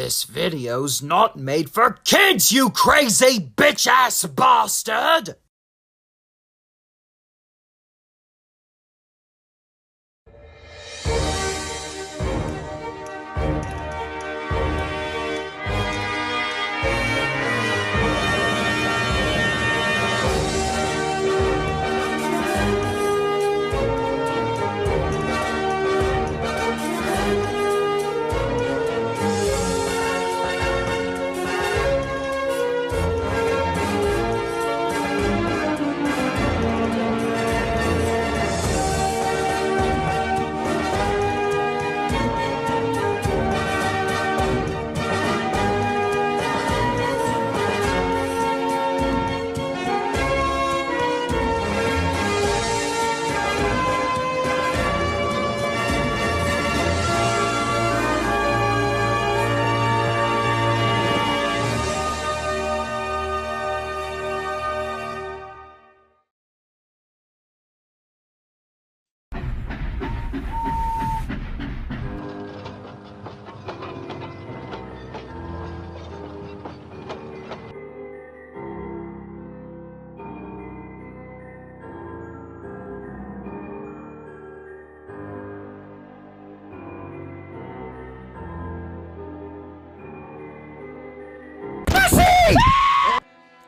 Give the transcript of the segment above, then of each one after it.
This video's not made for kids, you crazy bitch-ass bastard!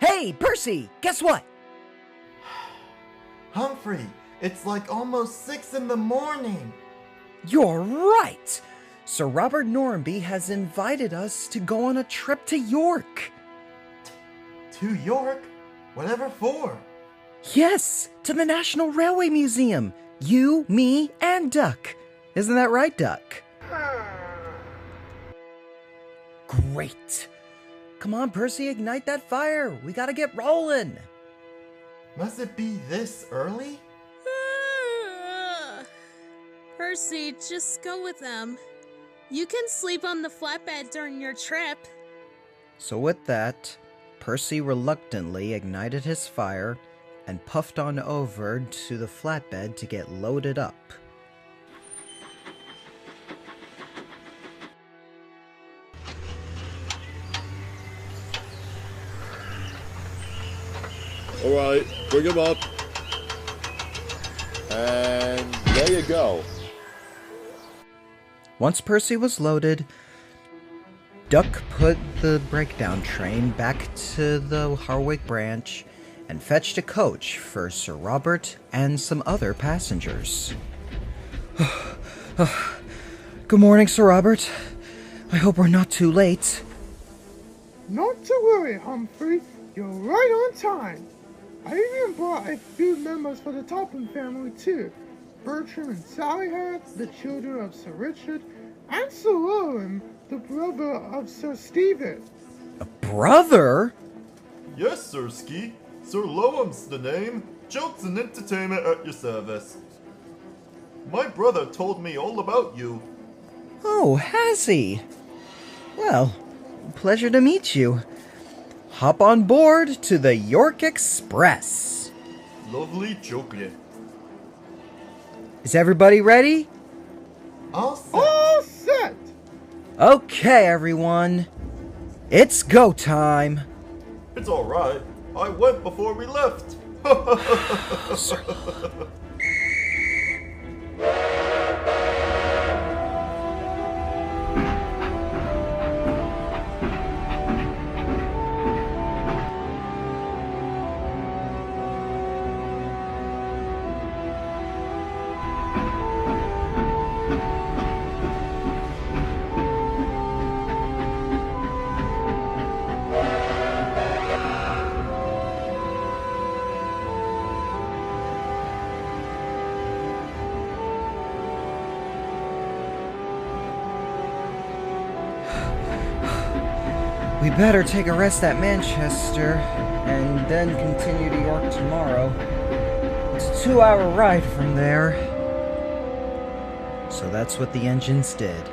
Hey, Percy, guess what? Humphrey, it's like almost 6 in the morning. You're right! Sir Robert Norramby has invited us to go on a trip to York. To York? Whatever for? Yes, to the National Railway Museum. You, me, and Duck. Isn't that right, Duck? Great. Come on, Percy, ignite that fire. We gotta get rolling. Must it be this early? Percy, just go with them. You can sleep on the flatbed during your trip. So with that, Percy reluctantly ignited his fire and puffed on over to the flatbed to get loaded up. Alright, bring him up. And there you go. Once Percy was loaded, Duck put the breakdown train back to the Harwick branch and fetched a coach for Sir Robert and some other passengers. Good morning, Sir Robert. I hope we're not too late. Not to worry, Humphrey. You're right on time. I even brought a few members for the Topham family too. Bertram and Sally Hatt, the children of Sir Richard, and Sir Lowham, the brother of Sir Stephen. A brother? Yes, Sir Ski. Sir Lowham's the name. Jokes and entertainment at your service. My brother told me all about you. Oh, has he? Well, pleasure to meet you. Hop on board to the York Express. Lovely joking. Is everybody ready? All set. All set! Okay, everyone. It's go time. It's alright. I went before we left. We better take a rest at Manchester and then continue to York tomorrow. It's a 2-hour ride from there. So that's what the engines did.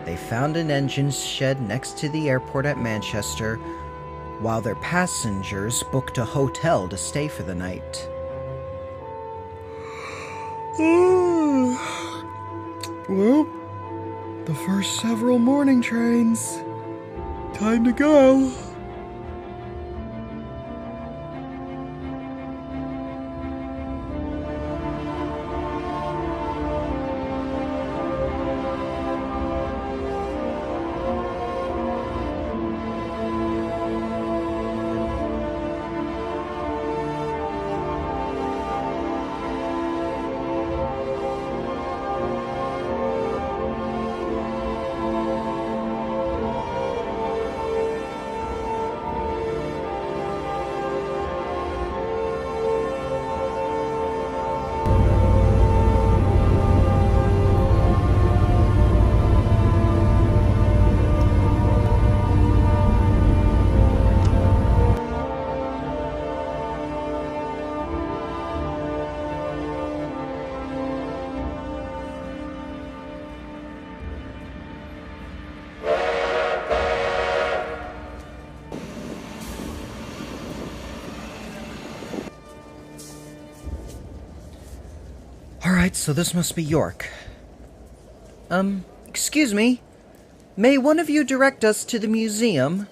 They found an engine shed next to the airport at Manchester, while their passengers booked a hotel to stay for the night. Well, The first several morning trains. Time to go. Alright, so this must be York. Excuse me. May one of you direct us to the museum?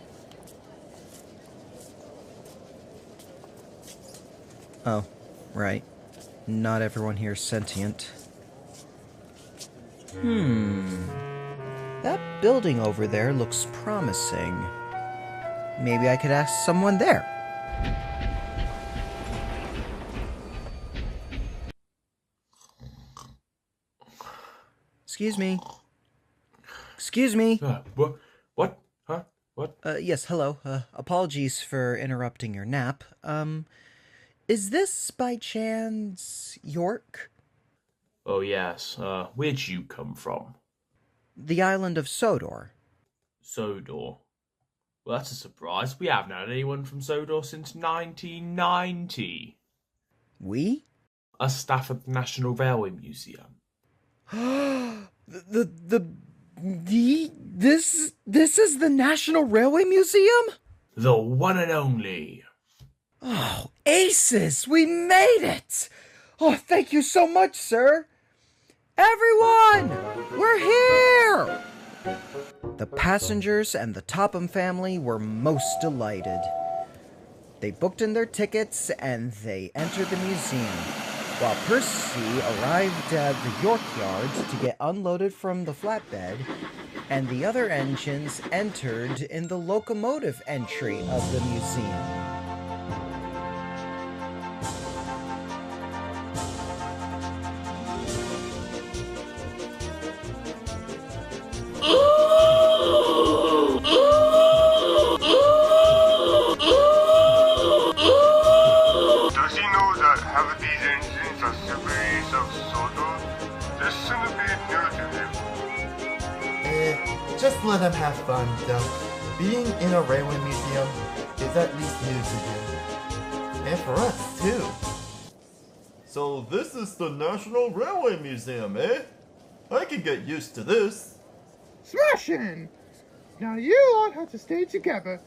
Oh, right. Not everyone here is sentient. That building over there looks promising. Maybe I could ask someone there. Excuse me. Excuse me. What? Huh? What? Yes, hello. Apologies for interrupting your nap. Is this by chance York? Oh, yes. Where'd you come from? The island of Sodor. Sodor. Well, that's a surprise. We haven't had anyone from Sodor since 1990. We? A staff at the National Railway Museum. This is the National Railway Museum? The one and only. Oh, aces! We made it! Oh, thank you so much, sir! Everyone! We're here! The passengers and the Topham family were most delighted. They booked in their tickets and they entered the museum, while Percy arrived at the York yard to get unloaded from the flatbed, and the other engines entered in the locomotive entry of the museum. Does he know that half of these engines are series of Sodor? This shouldn't be new to him. Just let him have fun, Duck. Being in a railway museum is at least new to him. And for us, too. So this is the National Railway Museum, eh? I can get used to this. Smashing! Now you all have to stay together,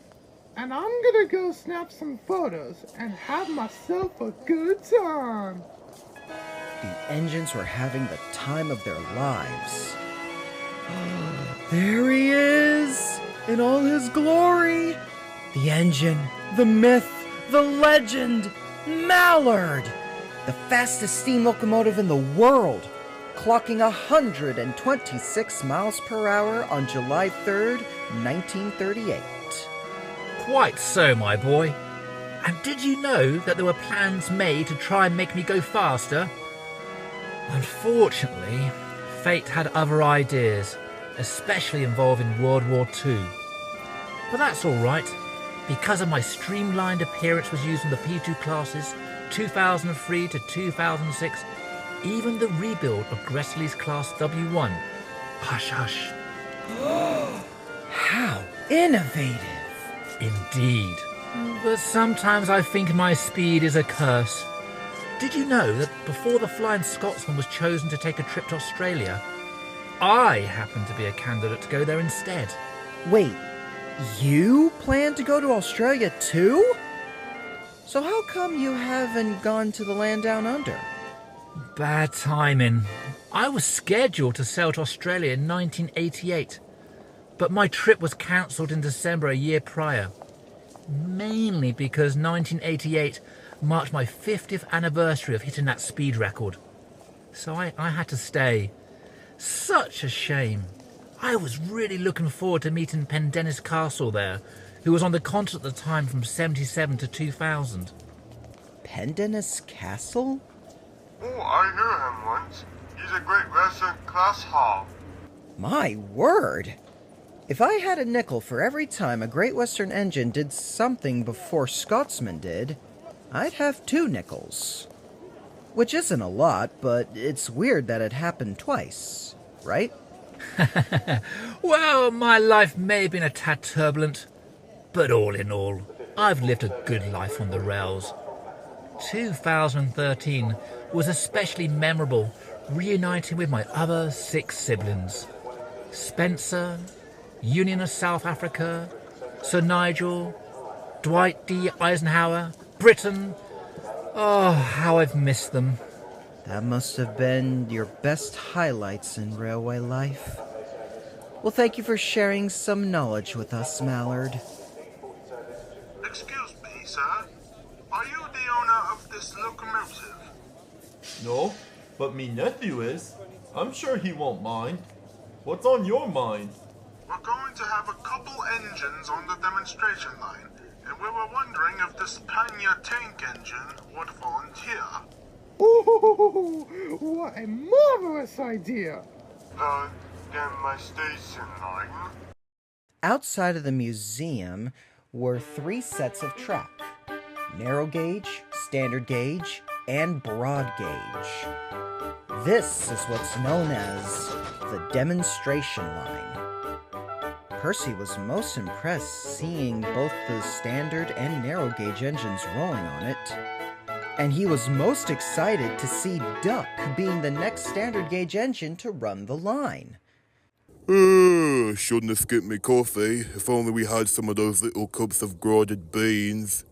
and I'm gonna go snap some photos and have myself a good time. The engines were having the time of their lives. There he is, in all his glory. The engine, the myth, the legend, Mallard, the fastest steam locomotive in the world, clocking 126 miles per hour on July 3rd, 1938. Quite so, my boy. And did you know that there were plans made to try and make me go faster? Unfortunately, fate had other ideas, especially involving World War II. But that's all right. Because of my streamlined appearance was used in the P2 classes 2003 to 2006, even the rebuild of Gressley's Class W1. Hush, hush. How innovative! Indeed. But sometimes I think my speed is a curse. Did you know that before the Flying Scotsman was chosen to take a trip to Australia, I happened to be a candidate to go there instead? Wait, you plan to go to Australia too? So how come you haven't gone to the land down under? Bad timing. I was scheduled to sail to Australia in 1988, but my trip was cancelled in December a year prior, mainly because 1988 marked my 50th anniversary of hitting that speed record. So I had to stay. Such a shame. I was really looking forward to meeting Pendennis Castle there, who was on the continent at the time from 77 to 2000. Pendennis Castle? Oh, I knew him once. He's a Great Western class hall. My word! If I had a nickel for every time a Great Western Engine did something before Scotsman did, I'd have 2 nickels. Which isn't a lot, but it's weird that it happened twice, right? Well, my life may have been a tad turbulent, but all in all, I've lived a good life on the rails. 2013 was especially memorable, reuniting with my other 6 siblings. Spencer, Union of South Africa, Sir Nigel, Dwight D. Eisenhower, Britain. Oh, how I've missed them. That must have been your best highlights in railway life. Well, thank you for sharing some knowledge with us, Mallard. Excuse me, sir. Are you the owner of this locomotive? No, but me nephew is. I'm sure he won't mind. What's on your mind? We're going to have a couple engines on the demonstration line, and we were wondering if this Panya tank engine would volunteer. Ooh, what a marvelous idea! Then my station line. Outside of the museum were 3 sets of track: narrow gauge, standard gauge, and broad gauge. This is what's known as the demonstration line. Percy was most impressed seeing both the standard and narrow gauge engines rolling on it. And he was most excited to see Duck being the next standard gauge engine to run the line. Shouldn't have skipped me coffee. If only we had some of those little cups of grounded beans.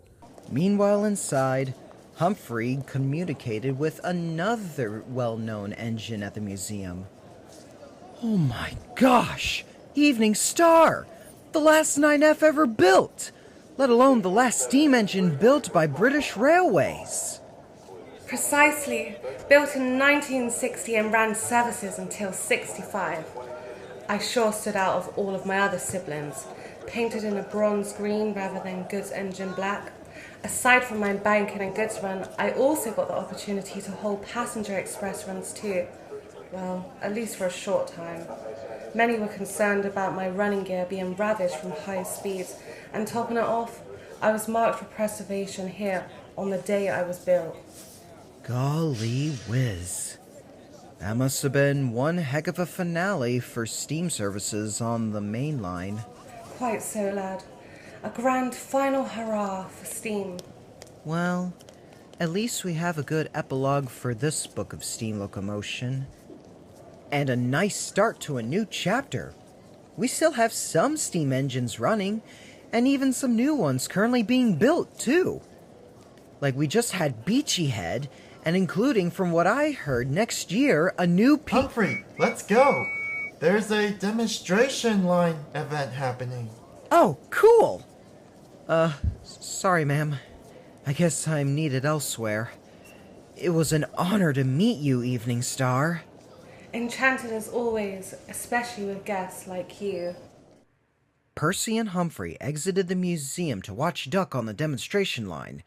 Meanwhile inside, Humphrey communicated with another well-known engine at the museum. Oh my gosh! Evening Star! The last 9F ever built! Let alone the last steam engine built by British Railways. Precisely. Built in 1960 and ran services until 65. I sure stood out of all of my other siblings, painted in a bronze green rather than goods engine black. Aside from my banking and goods run, I also got the opportunity to hold passenger express runs too. Well, at least for a short time. Many were concerned about my running gear being ravished from high speeds, and topping it off, I was marked for preservation here on the day I was built. Golly whiz. That must have been one heck of a finale for steam services on the main line. Quite so, lad. A grand final hurrah for steam. Well, at least we have a good epilogue for this book of steam locomotion. And a nice start to a new chapter. We still have some steam engines running, and even some new ones currently being built, too. Like we just had Beachy Head, and including, from what I heard, next year, a new Humphrey, let's go! There's a demonstration line event happening. Oh, cool! Sorry, ma'am. I guess I'm needed elsewhere. It was an honor to meet you, Evening Star. Enchanted as always, especially with guests like you. Percy and Humphrey exited the museum to watch Duck on the demonstration line.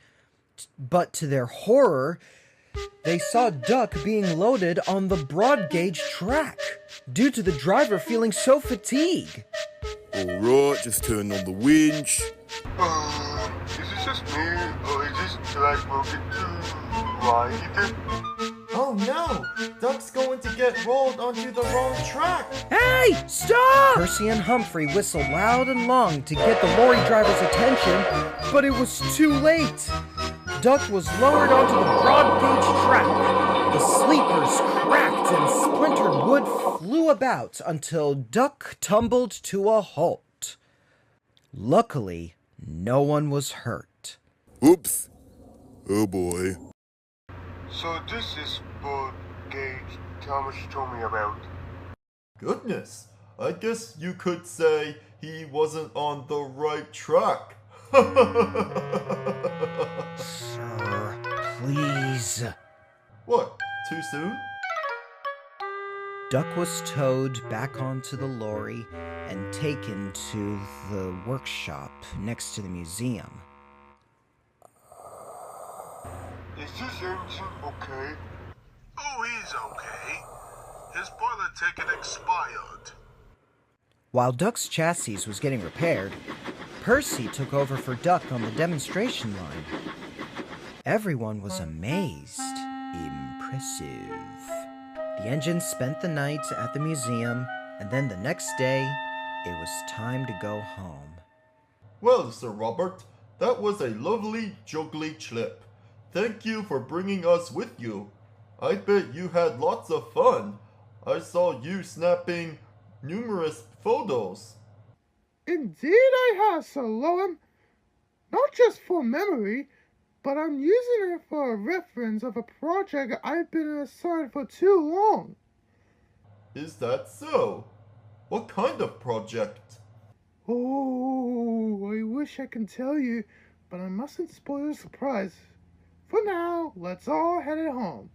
But to their horror, they saw Duck being loaded on the broad gauge track, due to the driver feeling so fatigued. Alright, just turn on the winch. Is it just me, or is this track broken too wide? Oh no! Duck's going to get rolled onto the wrong track! Hey, stop! Percy and Humphrey whistled loud and long to get the lorry driver's attention, but it was too late. Duck was lowered onto the broad gauge track. The sleepers cracked and splintered wood flew about until Duck tumbled to a halt. Luckily, no one was hurt. Oops. Oh boy. So this is both gauge Thomas told me about. Goodness, I guess you could say he wasn't on the right track. Sir, please. What, too soon? Duck was towed back onto the lorry and taken to the workshop next to the museum. Is this engine okay? Oh, he's okay. His boiler ticket expired. While Duck's chassis was getting repaired, Percy took over for Duck on the demonstration line. Everyone was amazed. Impressive. The engine spent the night at the museum, and then the next day, it was time to go home. Well, Sir Robert, that was a lovely juggly trip. Thank you for bringing us with you. I bet you had lots of fun. I saw you snapping numerous photos. Indeed I have, Sir Lowham. Not just for memory, but I'm using it for a reference of a project I've been assigned for too long. Is that so? What kind of project? Oh, I wish I could tell you, but I mustn't spoil the surprise. For now, let's all head home.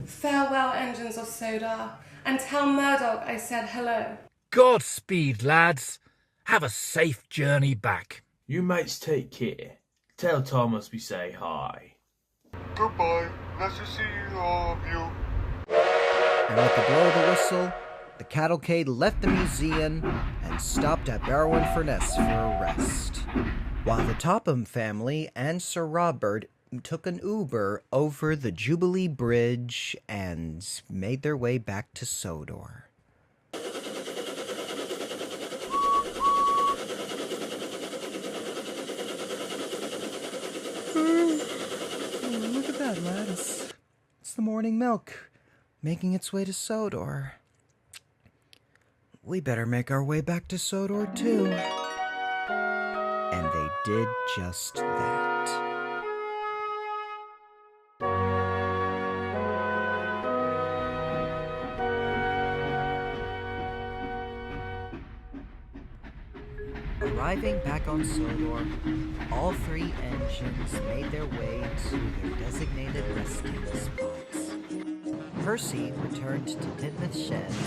Farewell, engines of Sodor, and tell Murdoch I said hello. Godspeed, lads. Have a safe journey back. You mates take care. Tell Thomas we say hi. Goodbye. Nice to see you, all of you. And with the blow of the whistle, the cavalcade left the museum and stopped at Barrow-in-Furness for a rest, while the Topham family and Sir Robert took an Uber over the Jubilee Bridge and made their way back to Sodor. Oh, look at that, lads. It's the morning milk, making its way to Sodor. We better make our way back to Sodor, too. And they did just that. Arriving back on Sodor, all three engines made their way to their designated resting spots. Percy returned to Tidmouth sheds.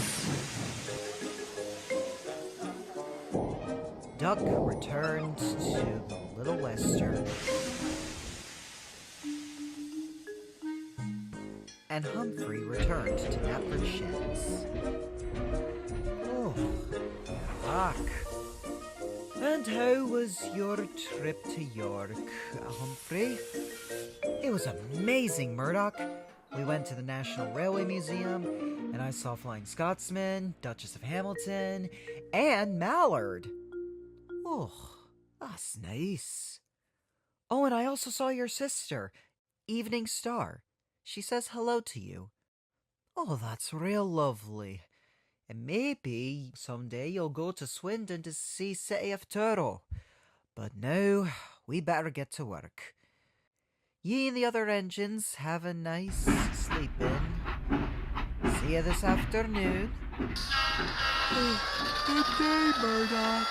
Duck returned to the Little Western. And Humphrey returned to Knapford sheds. Oh, Duck. And how was your trip to York, Humphrey? It was amazing, Murdoch. We went to the National Railway Museum, and I saw Flying Scotsman, Duchess of Hamilton, and Mallard. Oh, that's nice. Oh, and I also saw your sister, Evening Star. She says hello to you. Oh, that's real lovely. And maybe someday you'll go to Swindon to see City of Turo. But now, we better get to work. Ye and the other engines have a nice sleep in. See you this afternoon. Good day, Murdoch.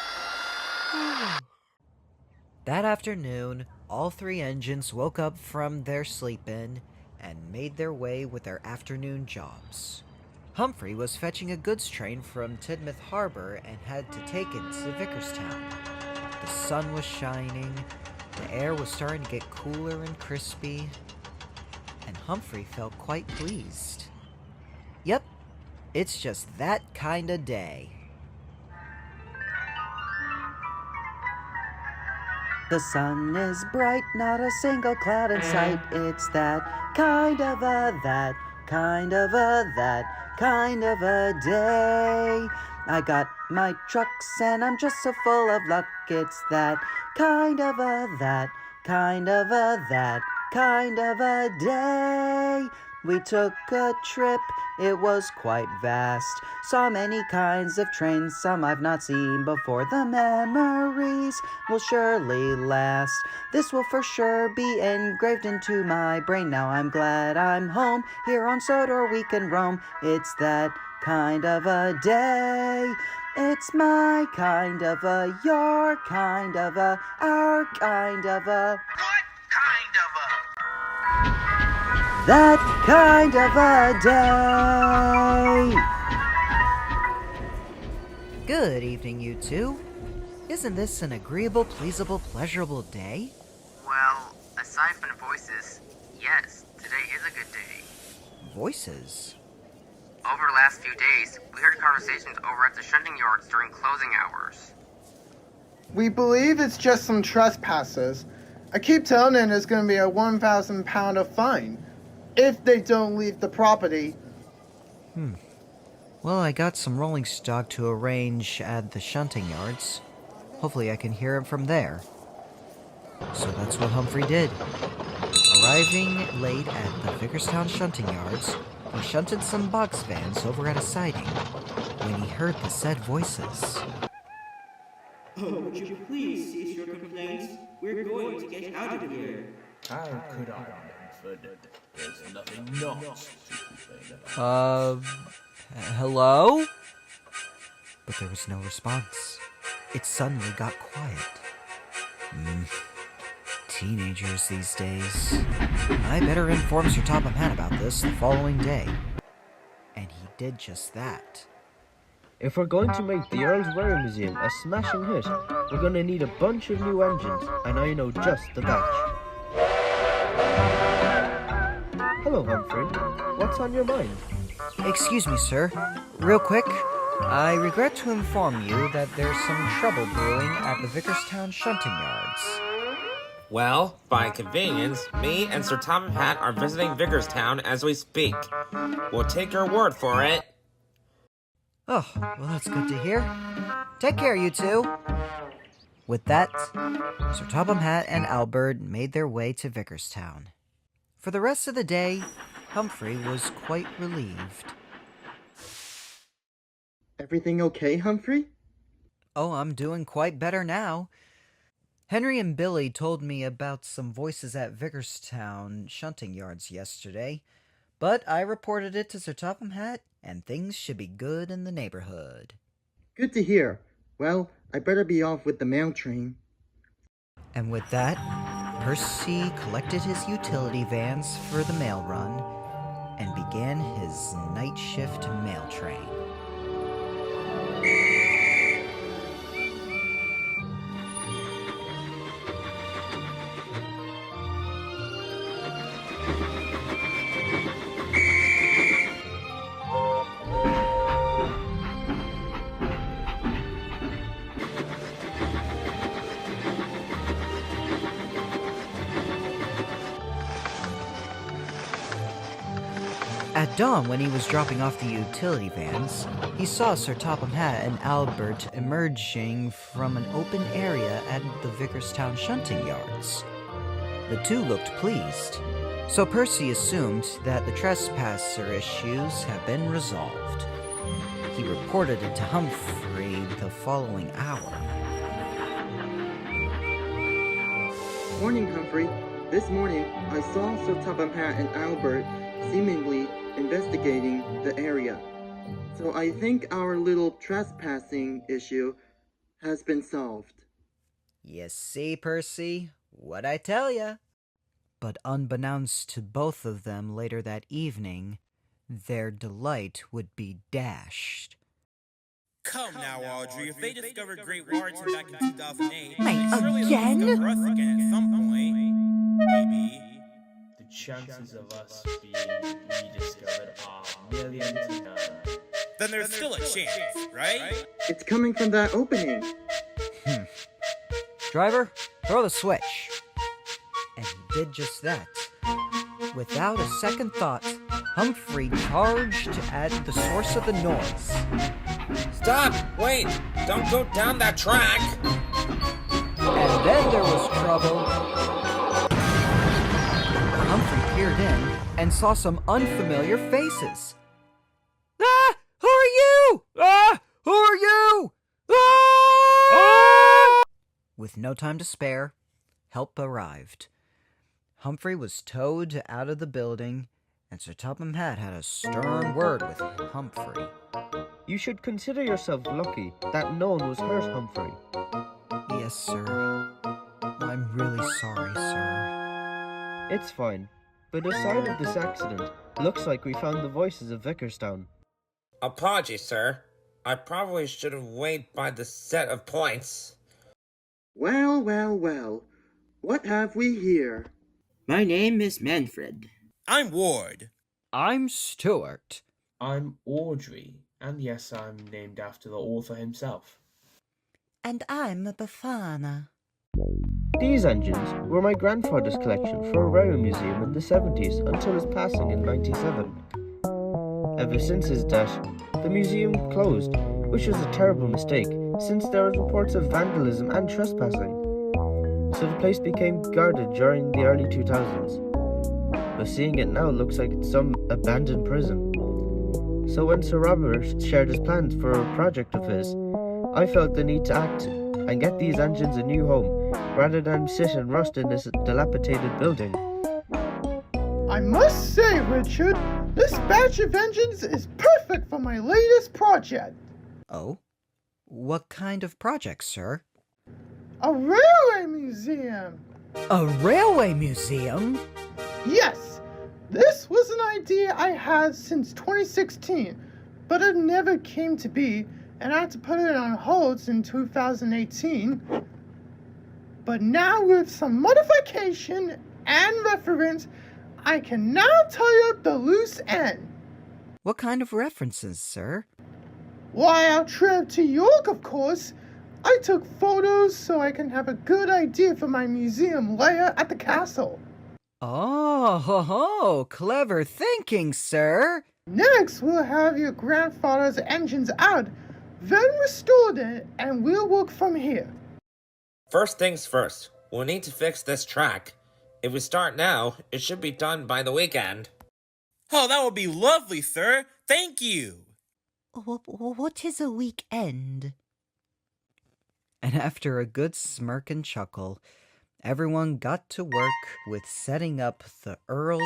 That afternoon, all three engines woke up from their sleep-in and made their way with their afternoon jobs. Humphrey was fetching a goods train from Tidmouth Harbor and had to take it to Vicarstown. The sun was shining, the air was starting to get cooler and crispy, and Humphrey felt quite pleased. Yep, it's just that kind of day. The sun is bright, not a single cloud in sight. It's that kind of a that kind of a that kind of a day. I got my trucks and I'm just so full of luck. It's that kind of a that kind of a that kind of a day. We took a trip, it was quite vast. Saw many kinds of trains, some I've not seen before. The memories will surely last. This will for sure be engraved into my brain. Now I'm glad I'm home, here on Sodor we can roam. It's that kind of a day. It's my kind of a, your kind of a, our kind of a. What kind of a? That kind of a day. Good evening, you two. Isn't this an agreeable, pleasable, pleasurable day? Well, aside from voices, yes, today is a good day. Voices? Over the last few days, we heard conversations over at the shunting yards during closing hours. We believe it's just some trespassers. I keep telling them there's going to be a £1,000 fine if they don't leave the property. Well, I got some rolling stock to arrange at the shunting yards. Hopefully I can hear him from there. So that's what Humphrey did. Arriving late at the Vicarstown shunting yards, he shunted some box vans over at a siding when he heard the said voices. Oh, would you please cease your complaints? We're going to get out of here. How could I, Manfard? There's nothing not to complain about. Hello? But there was no response. It suddenly got quiet. Teenagers these days. I better inform Sir Topham Hatt about this the following day. And he did just that. If we're going to make the Earl's Railway Museum a smashing hit, we're going to need a bunch of new engines, and I know just the batch. Hello, Humphrey. What's on your mind? Excuse me, sir. Real quick, I regret to inform you that there's some trouble brewing at the Vicarstown shunting yards. Well, by convenience, me and Sir Topham Hatt are visiting Vicarstown as we speak. We'll take your word for it. Oh, well, that's good to hear. Take care, you two. With that, Sir Topham Hatt and Albert made their way to Vicarstown. For the rest of the day, Humphrey was quite relieved. Everything okay, Humphrey? Oh, I'm doing quite better now. Henry and Billy told me about some voices at Vicarstown shunting yards yesterday, but I reported it to Sir Topham Hatt, and things should be good in the neighborhood. Good to hear. Well, I better be off with the mail train. And with that, Percy collected his utility vans for the mail run and began his night shift mail train. At dawn, when he was dropping off the utility vans, he saw Sir Topham Hatt and Albert emerging from an open area at the Vicarstown shunting yards. The two looked pleased, so Percy assumed that the trespasser issues have been resolved. He reported it to Humphrey the following hour. Morning, Humphrey. This morning, I saw Sir Topham Hatt and Albert seemingly investigating the area. So I think our little trespassing issue has been solved. You see, Percy, what I tell ya? But unbeknownst to both of them later that evening, their delight would be dashed. Come now, Awdry. If they discovered Great Warrington back in 2008, Wait, surely again? they'll discover us again at some point. Maybe. The chances of us being rediscovered are million to none. Then there's still a chance, right? It's coming from that opening. Driver, throw the switch. And he did just that. Without a second thought, Humphrey charged at the source of the noise. Stop! Wait! Don't go down that track! And then there was trouble. Humphrey peered in and saw some unfamiliar faces. Ah! Who are you? Ah! Who are you? Ah! With no time to spare, help arrived. Humphrey was towed out of the building, and Sir Topham Hatt had a stern word with Humphrey. You should consider yourself lucky that no one was hurt, Humphrey. Yes, sir. I'm really sorry, sir. It's fine. But aside of this accident, looks like we found the voices of Vicarstown. Apologies, sir. I probably should have weighed by the set of points. Well, well, well. What have we here? My name is Manfard. I'm Ward. I'm Stuart. I'm Awdry, and yes, I'm named after the author himself. And I'm Bafana. These engines were my grandfather's collection for a railway museum in the 70s until his passing in 97. Ever since his death, the museum closed, which was a terrible mistake since there were reports of vandalism and trespassing. So the place became guarded during the early 2000s. But seeing it now looks like it's some abandoned prison. So when Sir Robert shared his plans for a project of his, I felt the need to act and get these engines a new home, rather than sit and rust in this dilapidated building. I must say, Richard, this batch of engines is perfect for my latest project. Oh? What kind of project, sir? A railway museum. A railway museum? Yes, this was an idea I had since 2016, but it never came to be, and I had to put it on hold in 2018. But now with some modification and reference, I can now tie up the loose end. What kind of references, sir? Why, our trip to York, of course. I took photos so I can have a good idea for my museum layout at the castle. Oh, ho, ho, clever thinking, sir. Next, we'll have your grandfather's engines out, then restored it, and we'll work from here. First things first, we'll need to fix this track. If we start now, it should be done by the weekend. Oh, that would be lovely, sir. Thank you. What is a weekend? And after a good smirk and chuckle, everyone got to work with setting up the Earl's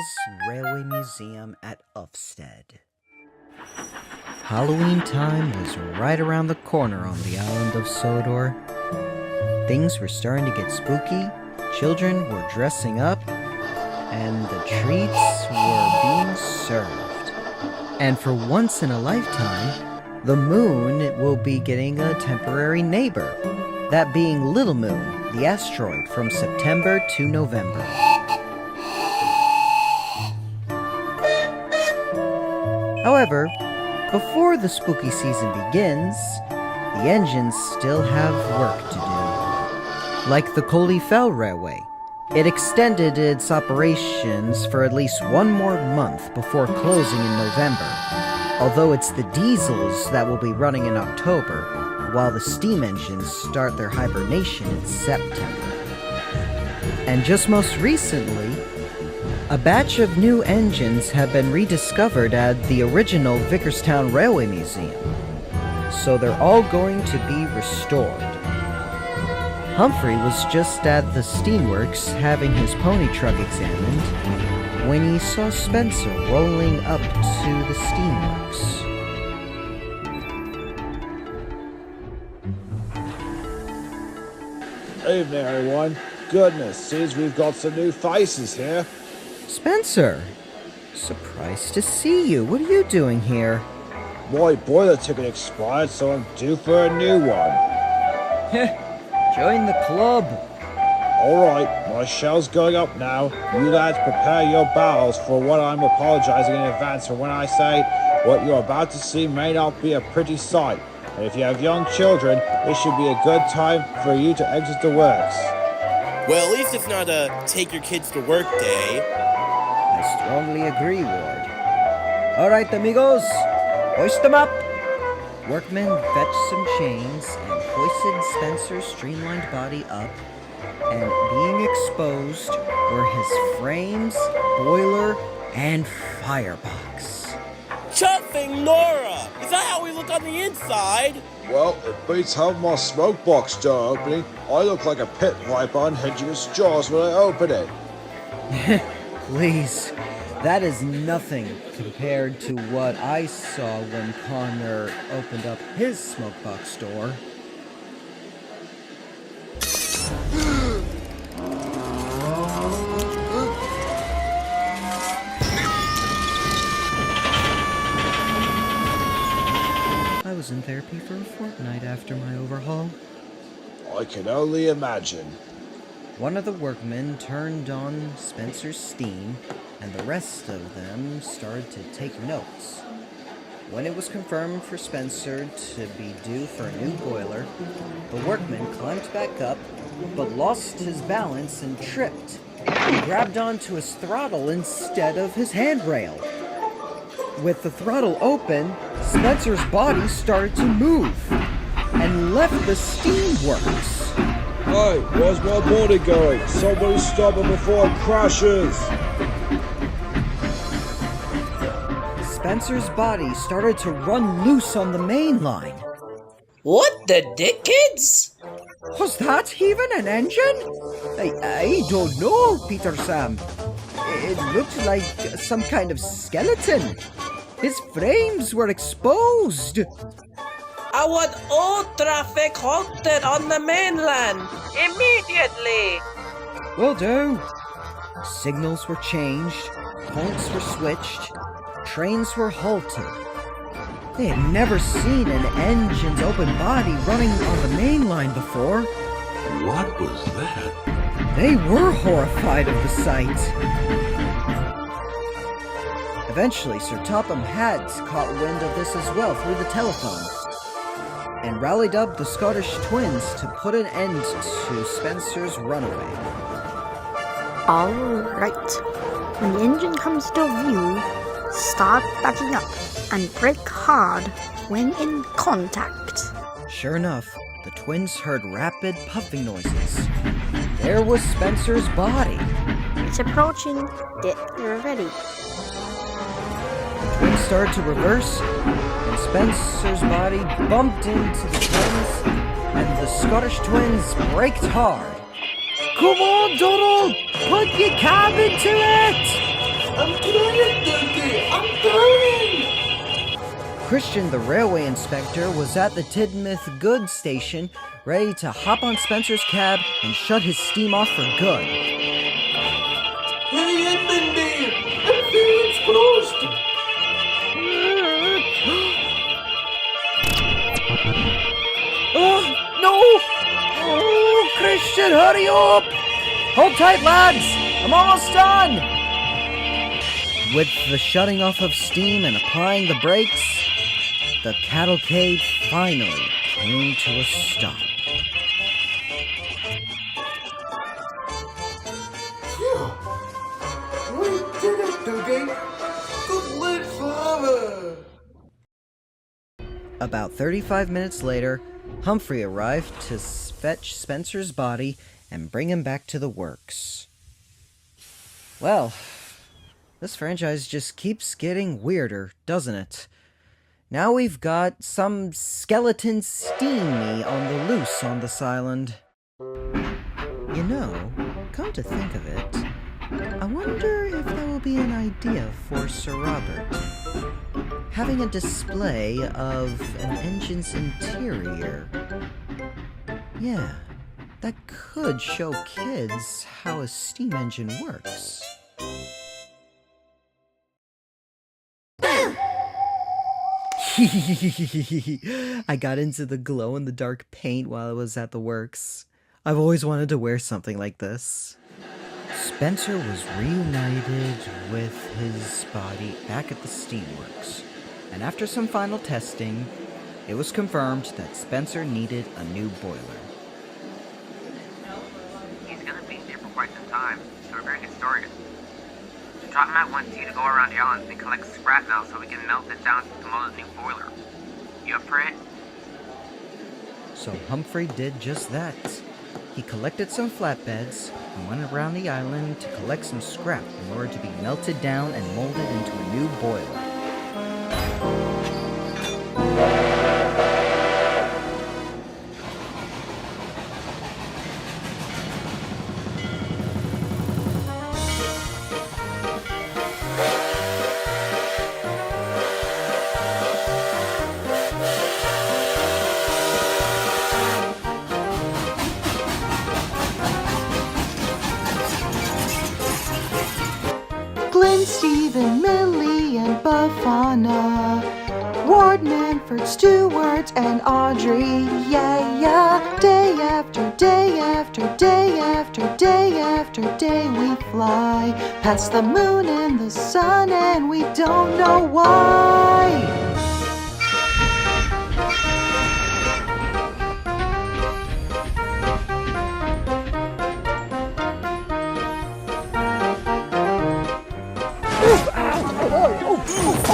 Railway Museum at Ulfstead. Halloween time was right around the corner on the island of Sodor. Things were starting to get spooky, children were dressing up, and the treats were being served. And for once in a lifetime, the moon will be getting a temporary neighbor, that being Little Moon, the asteroid from September to November. However, before the spooky season begins, the engines still have work to do. Like the Coley Fell Railway, it extended its operations for at least one more month before closing in November, although it's the diesels that will be running in October, while the steam engines start their hibernation in September. And just most recently, a batch of new engines have been rediscovered at the original Vicarstown Railway Museum, so they're all going to be restored. Humphrey was just at the steamworks having his pony truck examined when he saw Spencer rolling up to the steamworks. Evening, everyone. Goodness, seems we've got some new faces here. Spencer! Surprised to see you. What are you doing here? My boiler ticket expired, so I'm due for a new one. Join the club. Alright, my shell's going up now. You lads prepare your barrels for what I'm apologizing in advance for when I say what you're about to see may not be a pretty sight. And if you have young children, this should be a good time for you to exit the works. Well, at least it's not a take your kids to work day. I strongly agree, Ward. Alright, amigos, hoist them up. Workmen fetched some chains and hoisted Spencer's streamlined body up and being exposed were his frames, boiler, and firebox. Chuffing Nora! Is that how we look on the inside? Well, it beats having my smoke box door opening. I look like a pit viper unhinging its jaws when I open it. Please, that is nothing compared to what I saw when Connor opened up his smoke box door. I was in therapy for a fortnight after my overhaul. I can only imagine. One of the workmen turned on Spencer's steam, and the rest of them started to take notes. When it was confirmed for Spencer to be due for a new boiler, the workman climbed back up, but lost his balance and tripped. He grabbed onto his throttle instead of his handrail. With the throttle open, Spencer's body started to move and left the steamworks. Hey, where's my body going? Somebody stop it before it crashes! Spencer's body started to run loose on the main line. What the dickheads? Was that even an engine? I don't know, Peter Sam. It looked like some kind of skeleton. His frames were exposed. I want all traffic halted on the mainland immediately. Will do. Signals were changed, points were switched, trains were halted. They had never seen an engine's open body running on the main line before. What was that? They were horrified of the sight. Eventually, Sir Topham Hatt caught wind of this as well through the telephone, and rallied up the Scottish twins to put an end to Spencer's runaway. All right. When the engine comes to view, start backing up and brake hard when in contact. Sure enough, the twins heard rapid puffing noises. There was Spencer's body. It's approaching. Get ready. The twins started to reverse, and Spencer's body bumped into the twins, and the Scottish twins braked hard. Come on, Donald! Put your cab into it! I'm trying, Bertie! I'm trying! Christian, the railway inspector, was at the Tidmouth goods station, ready to hop on Spencer's cab and shut his steam off for good. Hurry up, Indy! I'm feeling exposed! Oh, no! Oh, Christian, hurry up! Hold tight, lads! I'm almost done! With the shutting off of steam and applying the brakes, the cavalcade finally came to a stop. Phew! We did it, Dougie! Good live forever! About 35 minutes later, Humphrey arrived to fetch Spencer's body and bring him back to the works. Well, this franchise just keeps getting weirder, doesn't it? Now we've got some skeleton steamy on the loose on this island. You know, come to think of it, I wonder if that will be an idea for Sir Robert. Having a display of an engine's interior. Yeah, that could show kids how a steam engine works. I got into the glow-in-the-dark paint while I was at the works. I've always wanted to wear something like this. Spencer was reunited with his body back at the steamworks, and after some final testing, it was confirmed that Spencer needed a new boiler. He's gonna be here for quite some time, so we're gonna get started. Matt wants you to go around the island and collect scrap metal so we can melt it down to mold a new boiler. You up for it? So Humphrey did just that. he collected some flatbeds and went around the island to collect some scrap in order to be melted down and molded into a new boiler. Glynn, Stephen, Millie, and Bafana, Ward, Manfard, Stewart, and Awdry. Yeah, yeah. Day after day after day after day after day we fly past the moon and the sun, and we don't know why.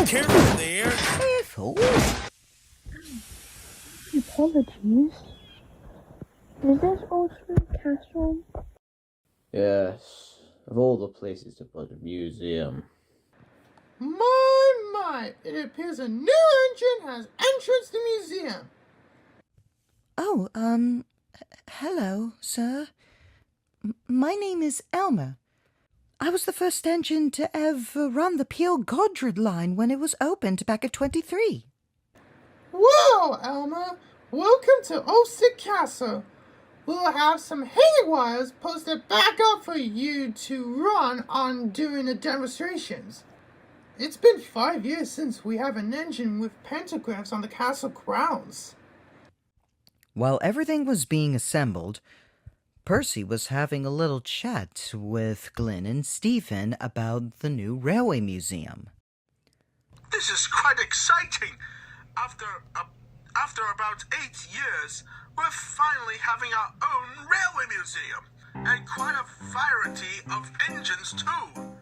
Careful there. Careful. Apologies. Is this Ulstead Castle? Yes, of all the places to put a museum. My, it appears a new engine has entered the museum. Oh, hello, sir. My name is Elmer. I was the first engine to ever run the Peel Godred line when it was opened back at 23. Whoa, Elmer! Welcome to Ulstead Castle. We'll have some hanging wires posted back up for you to run on during the demonstrations. It's been 5 years since we have an engine with pentagraphs on the castle grounds. While everything was being assembled, Percy was having a little chat with Glynn and Stephen about the new railway museum. This is quite exciting. After about 8 years, we're finally having our own railway museum, and quite a variety of engines too.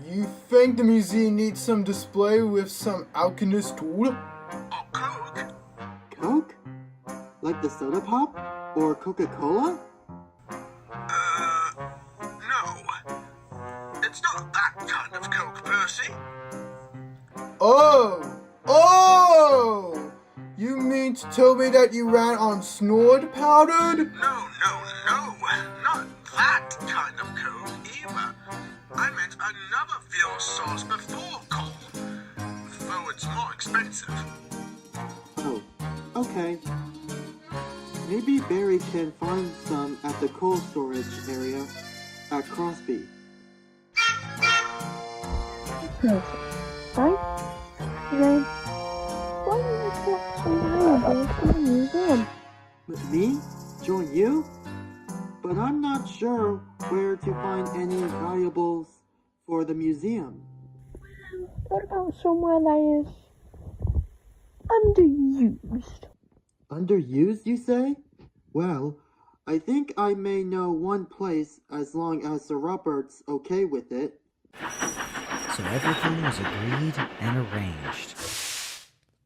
You think the museum needs some display with some alchemist tool? Or Coke? Coke? Like the soda pop? Or Coca-Cola? No. It's not that kind of Coke, Percy. Oh! You mean to tell me that you ran on Snord powdered? No. Not that kind of Coke either. I meant another fuel source before coal. Though it's more expensive. Oh, okay. Maybe Barry can find some at the coal storage area at Crosby. Yes. Right? Then, why don't you collect some valuables from the museum? With me? Join you? But I'm not sure where to find any valuables for the museum. What about somewhere that is underused? Underused, you say? Well, I think I may know one place as long as Sir Robert's okay with it. So everything was agreed and arranged.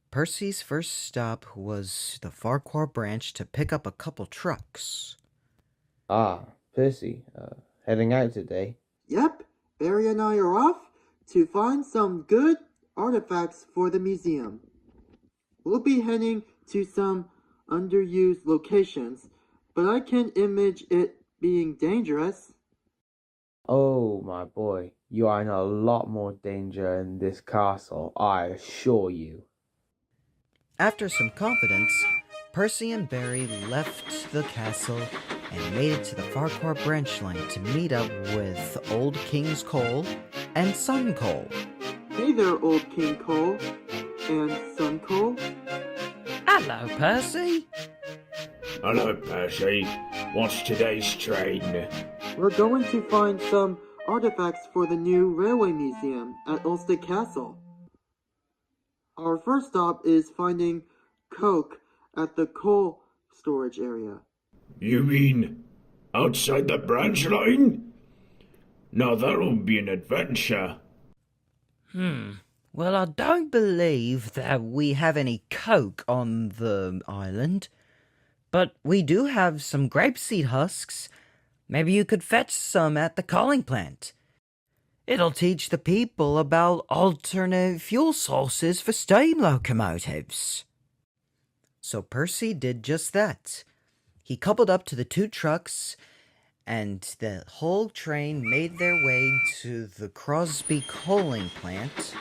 Percy's first stop was the Farquhar branch to pick up a couple trucks. Ah, Percy, heading out today? Yep, Barry and I are off to find some good artifacts for the museum. We'll be heading to some underused locations, but I can image it being dangerous. Oh, my boy, you are in a lot more danger in this castle, I assure you. After some confidence, Percy and Barry left the castle and made it to the Farquhar branch line to meet up with Old King's Coal and SUNCOLE. Hey there, Old King Cole and SUNCOLE. Hello, Percy. Hello, Percy. What's today's train? We're going to find some artifacts for the new railway museum at Ulstead Castle. Our first stop is finding coke at the coal storage area. You mean outside the branch line? Now that'll be an adventure. Well, I don't believe that we have any coke on the island. But we do have some grapeseed husks. Maybe you could fetch some at the calling plant. It'll teach the people about alternate fuel sources for steam locomotives. So Percy did just that. He coupled up to the 2 trucks, and the whole train made their way to the Crosby coaling plant,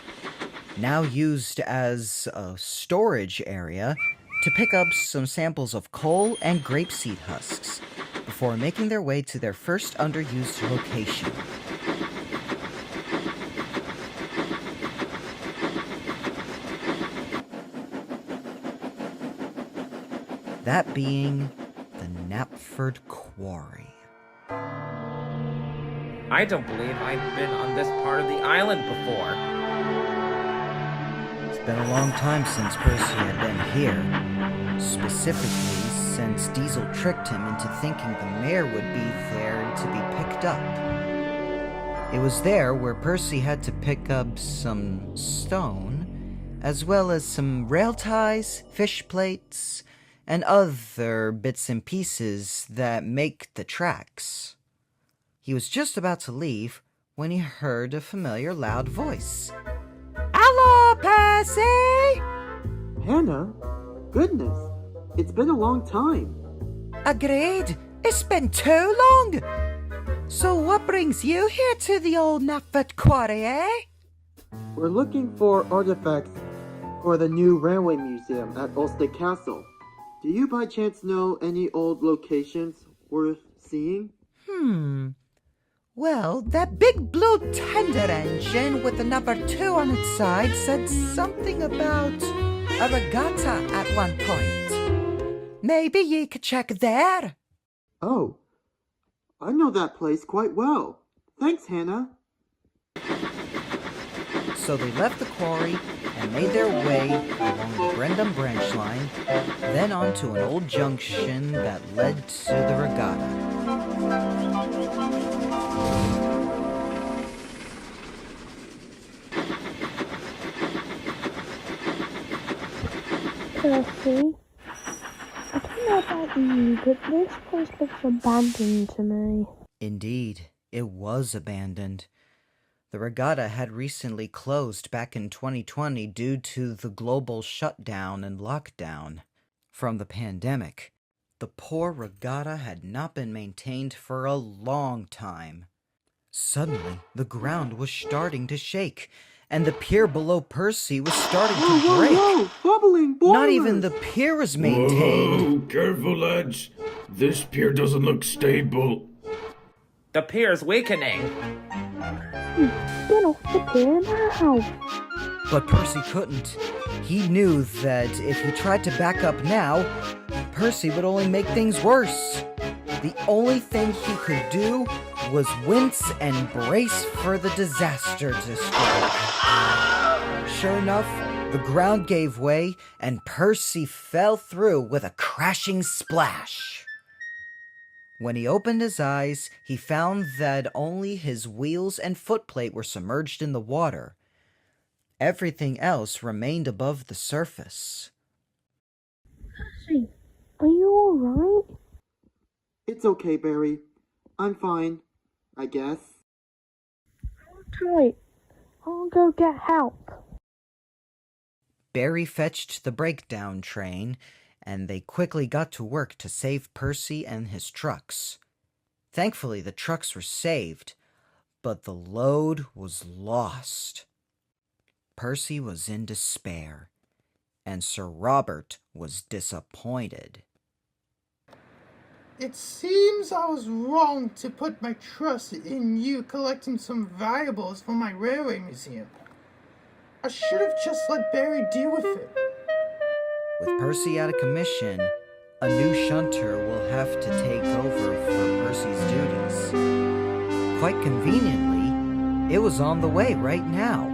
now used as a storage area, to pick up some samples of coal and grapeseed husks, before making their way to their first underused location. That being the Knapford Quarry. I don't believe I've been on this part of the island before. It's been a long time since Percy had been here. Specifically, since Diesel tricked him into thinking the mayor would be there to be picked up. It was there where Percy had to pick up some stone, as well as some rail ties, fish plates, and other bits and pieces that make the tracks. He was just about to leave when he heard a familiar loud voice. Hello, Percy! Hannah? Goodness, it's been a long time. Agreed. It's been too long. So what brings you here to the old Knapford Quarry, eh? We're looking for artifacts for the new railway museum at Ulstead Castle. Do you by chance know any old locations worth seeing? Well, that big blue tender engine with the number 2 on its side said something about a regatta at one point. Maybe ye could check there. Oh, I know that place quite well. Thanks, Hannah. So they left the quarry and made their way along the Brendam branch line, then onto an old junction that led to the regatta. Percy, I don't know about you, but this place looks abandoned to me. Indeed, it was abandoned. The regatta had recently closed back in 2020 due to the global shutdown and lockdown from the pandemic. The poor regatta had not been maintained for a long time. Suddenly, the ground was starting to shake, and the pier below Percy was starting to break. Whoa, bubbling boilers! Not even the pier was maintained. Whoa, careful, lads. This pier doesn't look stable. The pier's weakening. Get off the pier now. But Percy couldn't. He knew that if he tried to back up now, Percy would only make things worse. The only thing he could do was wince and brace for the disaster to strike. Sure enough, the ground gave way and Percy fell through with a crashing splash. When he opened his eyes, he found that only his wheels and footplate were submerged in the water. Everything else remained above the surface. Percy, are you alright? It's okay, Barry. I'm fine, I guess. Tight. I'll go get help. Barry fetched the breakdown train, and they quickly got to work to save Percy and his trucks. Thankfully, the trucks were saved, but the load was lost. Percy was in despair, and Sir Robert was disappointed. It seems I was wrong to put my trust in you collecting some valuables for my railway museum. I should have just let Barry deal with it. With Percy out of commission, a new shunter will have to take over for Percy's duties. Quite conveniently, it was on the way right now.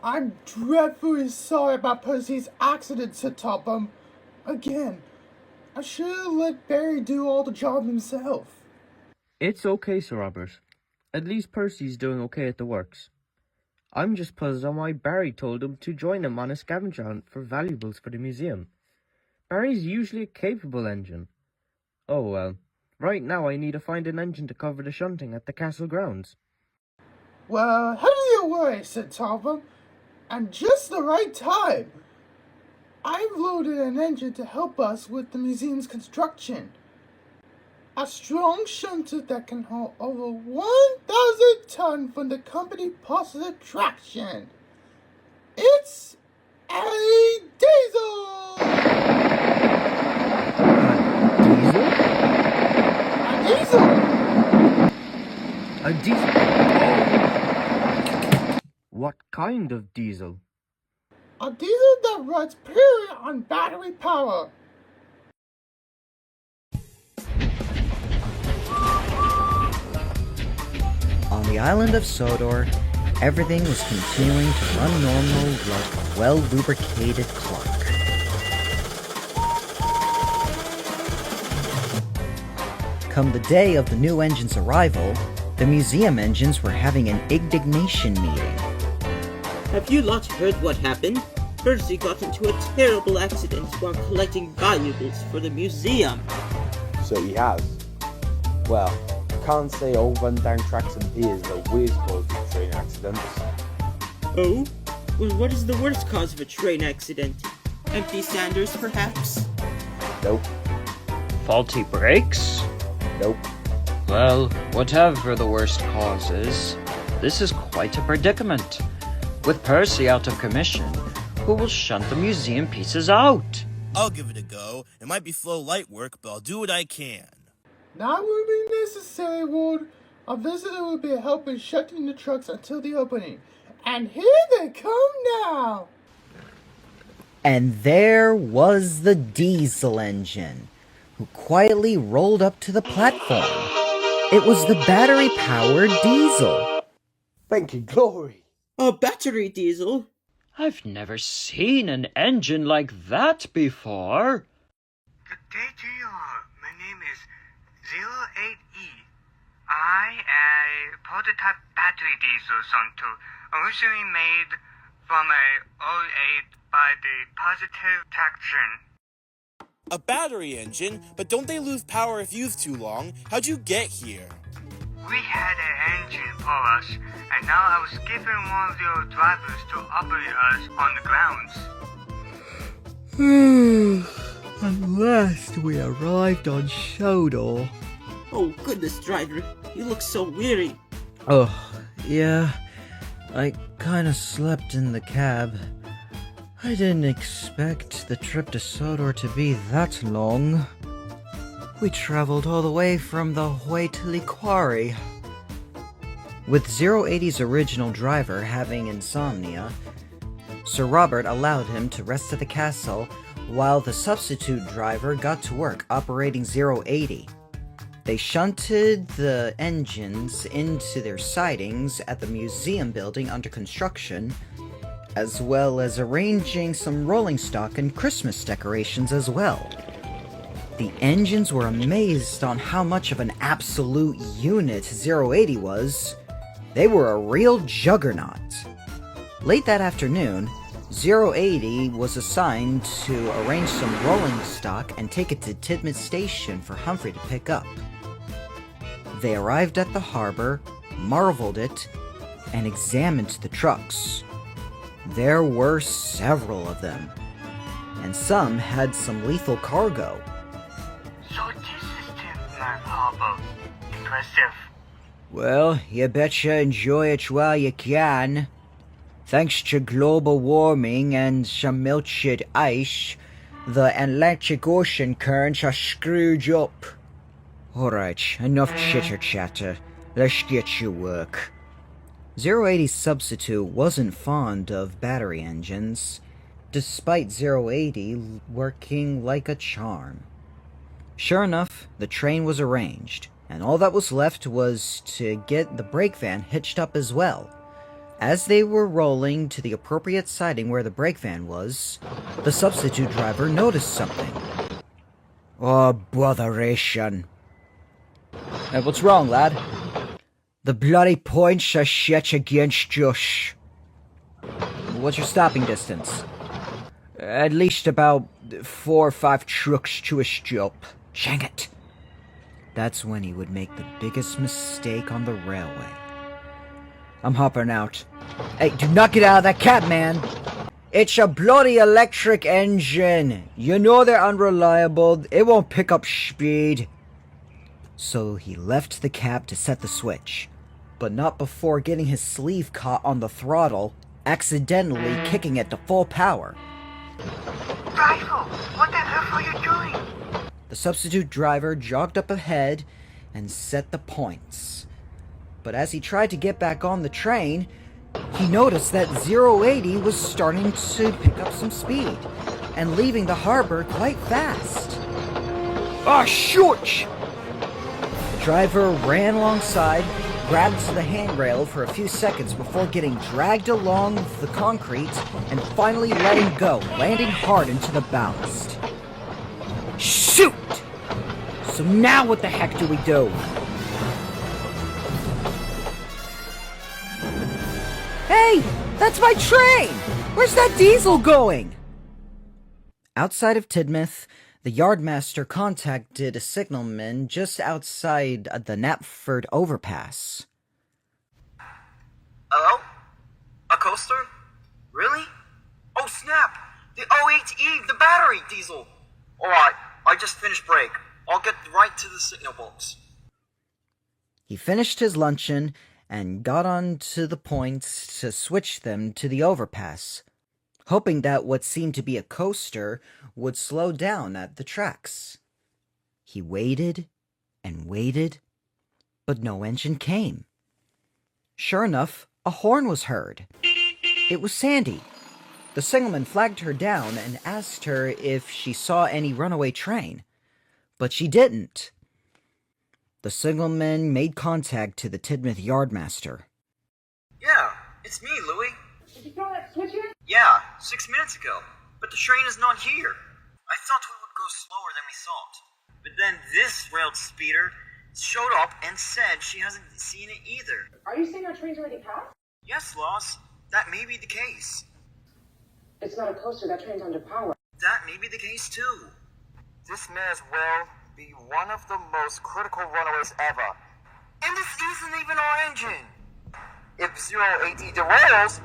I'm dreadfully sorry about Percy's accident, Sir Topham. Again, I should have let Barry do all the job himself. It's okay, Sir Robert. At least Percy's doing okay at the works. I'm just puzzled on why Barry told him to join him on a scavenger hunt for valuables for the museum. Barry's usually a capable engine. Oh well, right now I need to find an engine to cover the shunting at the castle grounds. Well, how do you worry, said Topham, and just the right time. I've loaded an engine to help us with the museum's construction. A strong shunter that can haul over 1,000 tons from the company positive attraction. It's a diesel! A diesel? What kind of diesel? A diesel that runs purely on battery power. On the island of Sodor, everything was continuing to run normal like a well-lubricated clock. Come the day of the new engine's arrival, the museum engines were having an indignation meeting. Have you lot heard what happened? Percy got into a terrible accident while collecting valuables for the museum. So he has. Well, can't say all run-down tracks and piers are always caused of train accidents. Oh? Well, what is the worst cause of a train accident? Empty sanders, perhaps? Nope. Faulty brakes? Nope. Well, whatever the worst cause is, this is quite a predicament. With Percy out of commission, who will shunt the museum pieces out? I'll give it a go. It might be slow light work, but I'll do what I can. That will be necessary, Ward. Our visitor will be helping shutting the trucks until the opening. And here they come now! And there was the diesel engine, who quietly rolled up to the platform. It was the battery-powered diesel. Thank glory! A battery diesel? I've never seen an engine like that before. Good day to you all. My name is 08E. I am a prototype battery diesel Sonto, originally made from a 08 by the positive traction. A battery engine? But don't they lose power if used too long? How'd you get here? We had an engine for us, and now I was given one of your drivers to operate us on the grounds. At last we arrived on Sodor. Oh, goodness, driver. You look so weary. Oh, yeah. I kinda slept in the cab. I didn't expect the trip to Sodor to be that long. We traveled all the way from the Whiteley Quarry. With 080's original driver having insomnia, Sir Robert allowed him to rest at the castle while the substitute driver got to work operating 080. They shunted the engines into their sidings at the museum building under construction, as well as arranging some rolling stock and Christmas decorations as well. The engines were amazed on how much of an absolute unit 080 was. They were a real juggernaut. Late that afternoon, 080 was assigned to arrange some rolling stock and take it to Tidmouth Station for Humphrey to pick up. They arrived at the harbor, marveled it, and examined the trucks. There were several of them, and some had some lethal cargo. So this is Tidmouth Harbor. Impressive. Well, you betcha enjoy it while you can. Thanks to global warming and some melted ice, the Atlantic Ocean currents are screwed up. Alright, enough chitter-chatter. Let's get to work. 080's substitute wasn't fond of battery engines, despite 080 working like a charm. Sure enough, the train was arranged, and all that was left was to get the brake van hitched up as well. As they were rolling to the appropriate siding where the brake van was, the substitute driver noticed something. Oh, botheration. What's wrong, lad? The bloody points are set against us. What's your stopping distance? At least about 4 or 5 trucks to a stop. Shang it! That's when he would make the biggest mistake on the railway. I'm hopping out. Hey, do not get out of that cab, man! It's a bloody electric engine! You know they're unreliable, it won't pick up speed. So he left the cab to set the switch, but not before getting his sleeve caught on the throttle, accidentally kicking it to full power. Rifle, what the hell are you doing? The substitute driver jogged up ahead and set the points. But as he tried to get back on the train, he noticed that 080 was starting to pick up some speed and leaving the harbor quite fast. Ah, shoot! The driver ran alongside, grabbed to the handrail for a few seconds before getting dragged along the concrete and finally letting go, landing hard into the ballast. Shoot! So now what the heck do we do? Hey! That's my train! Where's that diesel going? Outside of Tidmouth, the yardmaster contacted a signalman just outside the Manfard overpass. Hello? A coaster? Really? Oh snap! The 08E, the battery diesel! Alright, I just finished break. I'll get right to the signal box. He finished his luncheon and got on to the points to switch them to the overpass, hoping that what seemed to be a coaster would slow down at the tracks. He waited and waited, but no engine came. Sure enough, a horn was heard. It was Sandy. The signalman flagged her down and asked her if she saw any runaway train, but she didn't. The signalman made contact to the Tidmouth yardmaster. Yeah, it's me, Louie. Did you throw that switch in? Yeah, 6 minutes ago. But the train is not here. I thought we would go slower than we thought. But then this rail speeder showed up and said she hasn't seen it either. Are you saying our train's already passed? Yes, Loss. That may be the case. It's not a coaster, that train's under power. That may be the case too. This may as well be one of the most critical runaways ever. And this isn't even our engine! If 080 derails,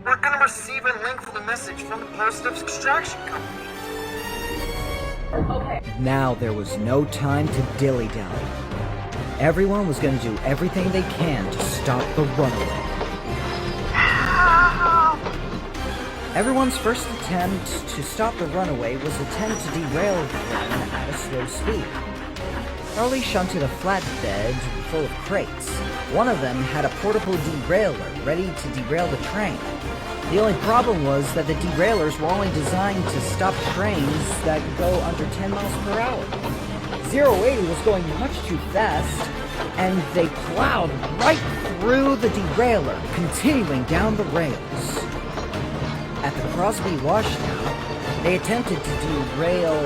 we're gonna receive a link for the message from the post-ups extraction company. Okay. Now there was no time to dilly-dally. Everyone was going to do everything they can to stop the runaway. Everyone's first attempt to stop the runaway was attempt to derail them at a slow speed. Charlie shunted a flatbed full of crates. One of them had a portable derailleur ready to derail the train. The only problem was that the derailleurs were only designed to stop trains that go under 10 miles per hour. 080 was going much too fast, and they plowed right through the derailleur, continuing down the rails. At the Crosby washdown, they attempted to derail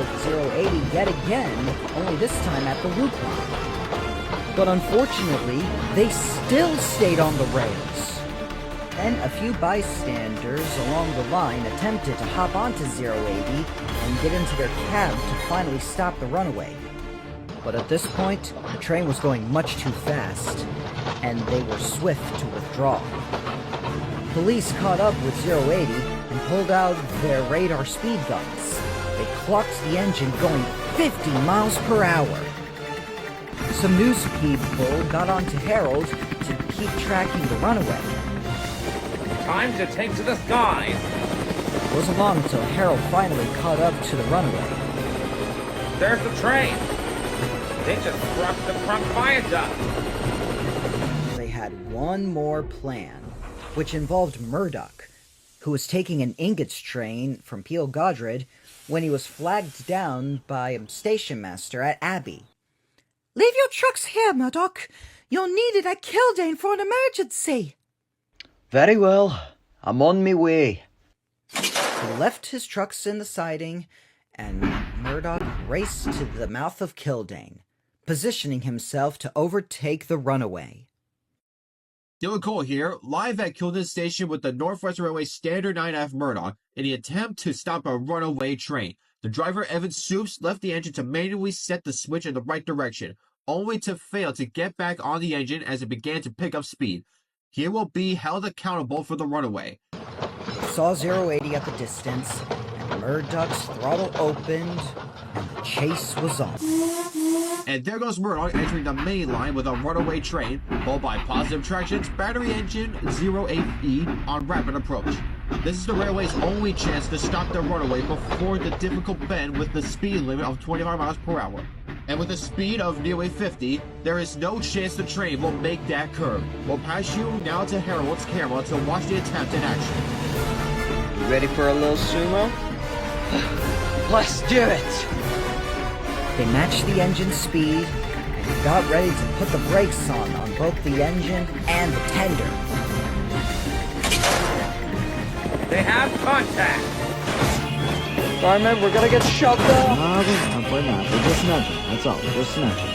080 yet again, only this time at the loop line. But unfortunately, they still stayed on the rails. Then a few bystanders along the line attempted to hop onto 080 and get into their cab to finally stop the runaway. But at this point, the train was going much too fast, and they were swift to withdraw. Police caught up with 080 and pulled out their radar speed guns. They clocked the engine going 50 miles per hour. Some news people got onto Herald to keep tracking the runaway. Time to take to the skies! It wasn't long until Harold finally caught up to the runaway. There's the train! They just struck the front viaduct! They had one more plan, which involved Murdoch, who was taking an ingots train from Peel Godred when he was flagged down by a Stationmaster at Abbey. Leave your trucks here, Murdoch. You'll need it at Kildane for an emergency. Very well. I'm on me way. He left his trucks in the siding, and Murdoch raced to the mouth of Kildane, positioning himself to overtake the runaway. SUNCOLE here, live at Kilden Station with the Northwest Railway Standard 9F Murdoch in the attempt to stop a runaway train. The driver, Evan Soups, left the engine to manually set the switch in the right direction, only to fail to get back on the engine as it began to pick up speed. He will be held accountable for the runaway. Saw 080 at the distance, and Murdoch's throttle opened, and the chase was on. And there goes Murdoch entering the main line with a runaway train, pulled by positive traction's battery engine 08E on rapid approach. This is the railway's only chance to stop the runaway before the difficult bend with the speed limit of 25 miles per hour. And with a speed of nearly 50, there is no chance the train will make that curve. We'll pass you now to Harold's camera to watch the attempt in action. You ready for a little sumo? Let's do it! They matched the engine speed and got ready to put the brakes on both the engine and the tender. They have contact! Fireman, we're gonna get shoved up! No, we're not. We're just nudging. That's all. We're just nudging.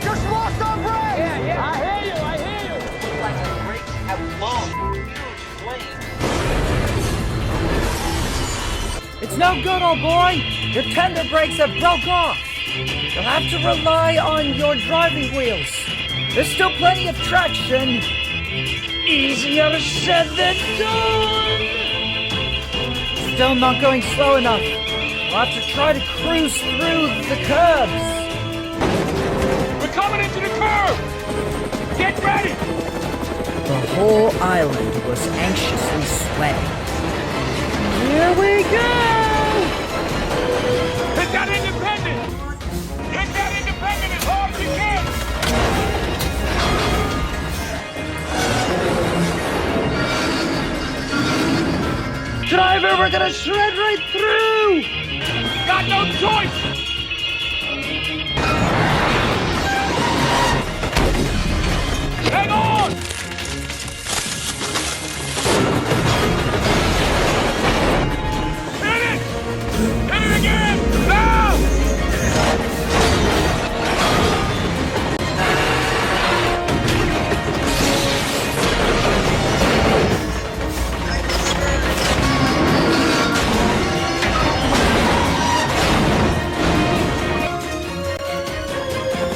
Just lost our brakes! Yeah. I hear you! Looks like the brakes have blown. Huge flames. It's no good, old boy! Your tender brakes have broke off! You'll have to rely on your driving wheels. There's still plenty of traction. Easier said than done! Still not going slow enough. We'll have to try to cruise through the curbs. We're coming into the curve! Get ready! The whole island was anxiously sweating. Here we go! Hit that independent! Hit that independent as hard as you can! Driver, we're gonna shred right through! Got no choice! Hang on! Hit it! Hit it again! Now!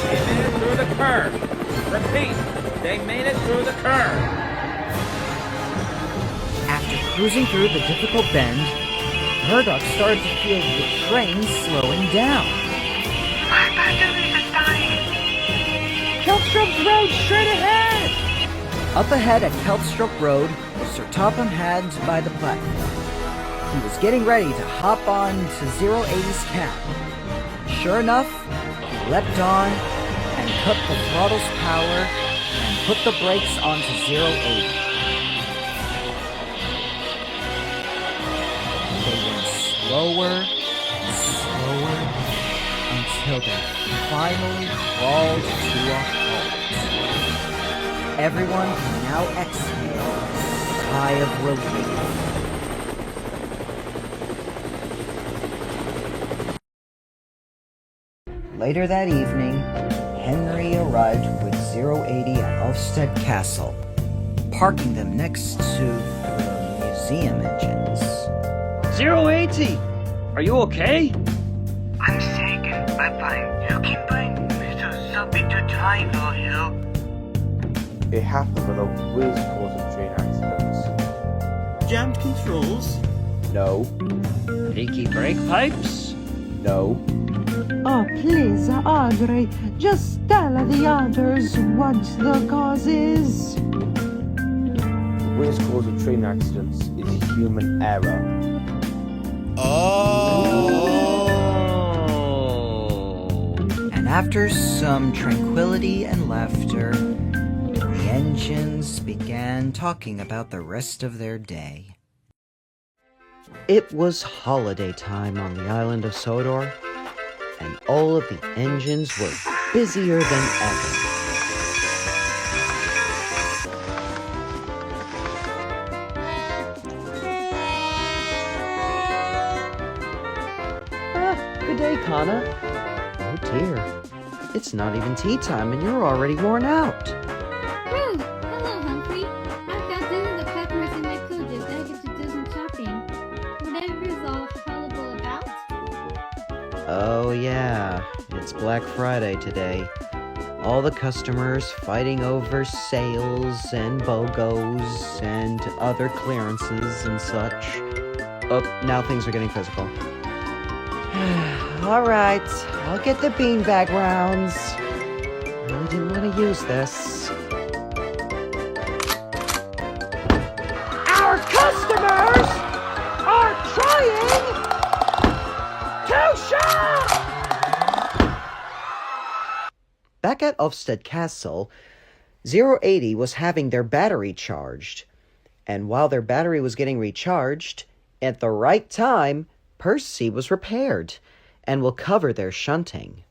They made it through the curve. Repeat, they made it through the curve. After cruising through the difficult bend, Murdoch started to feel the train slowing down. My batteries are dying. Keltstrop Road straight ahead! Up ahead at Keltstrop Road was Sir Topham Hatt by the platform. He was getting ready to hop on to 080's cab. Sure enough, he leapt on and cut the throttle's power and put the brakes onto 080. They went slower and slower until they finally crawled to a halt. Everyone can now exhale a sigh of relief. Later that evening, Henry arrived with 080 at Ulstead Castle, parking them next to the museum engines. 080! Are you okay? I'm sick. You can bring Mr. Something to Tidmouth Hill. It happened without whiz causing train accidents. Jammed controls? No. Leaky brake pipes? No. Oh, please, Awdry, just tell the others what the cause is. The whiz causing train accidents is human error. And after some tranquility and laughter, the engines began talking about the rest of their day. It was holiday time on the island of Sodor, and all of the engines were busier than ever. Good day, Kana. Oh dear. It's not even tea time and you're already worn out. Oh, hello, Humphrey. I've got dozens of customers in my coaches and I get to do some shopping. Whatever's all hullabaloo about? Oh yeah, it's Black Friday today. All the customers fighting over sales and BOGOs and other clearances and such. Oh, now things are getting physical. Alright, I'll get the beanbag rounds. Really didn't want to use this. Our customers are trying to shop! Back at Ulstead Castle, 080 was having their battery charged. And while their battery was getting recharged, at the right time, Percy was repaired and will cover their shunting.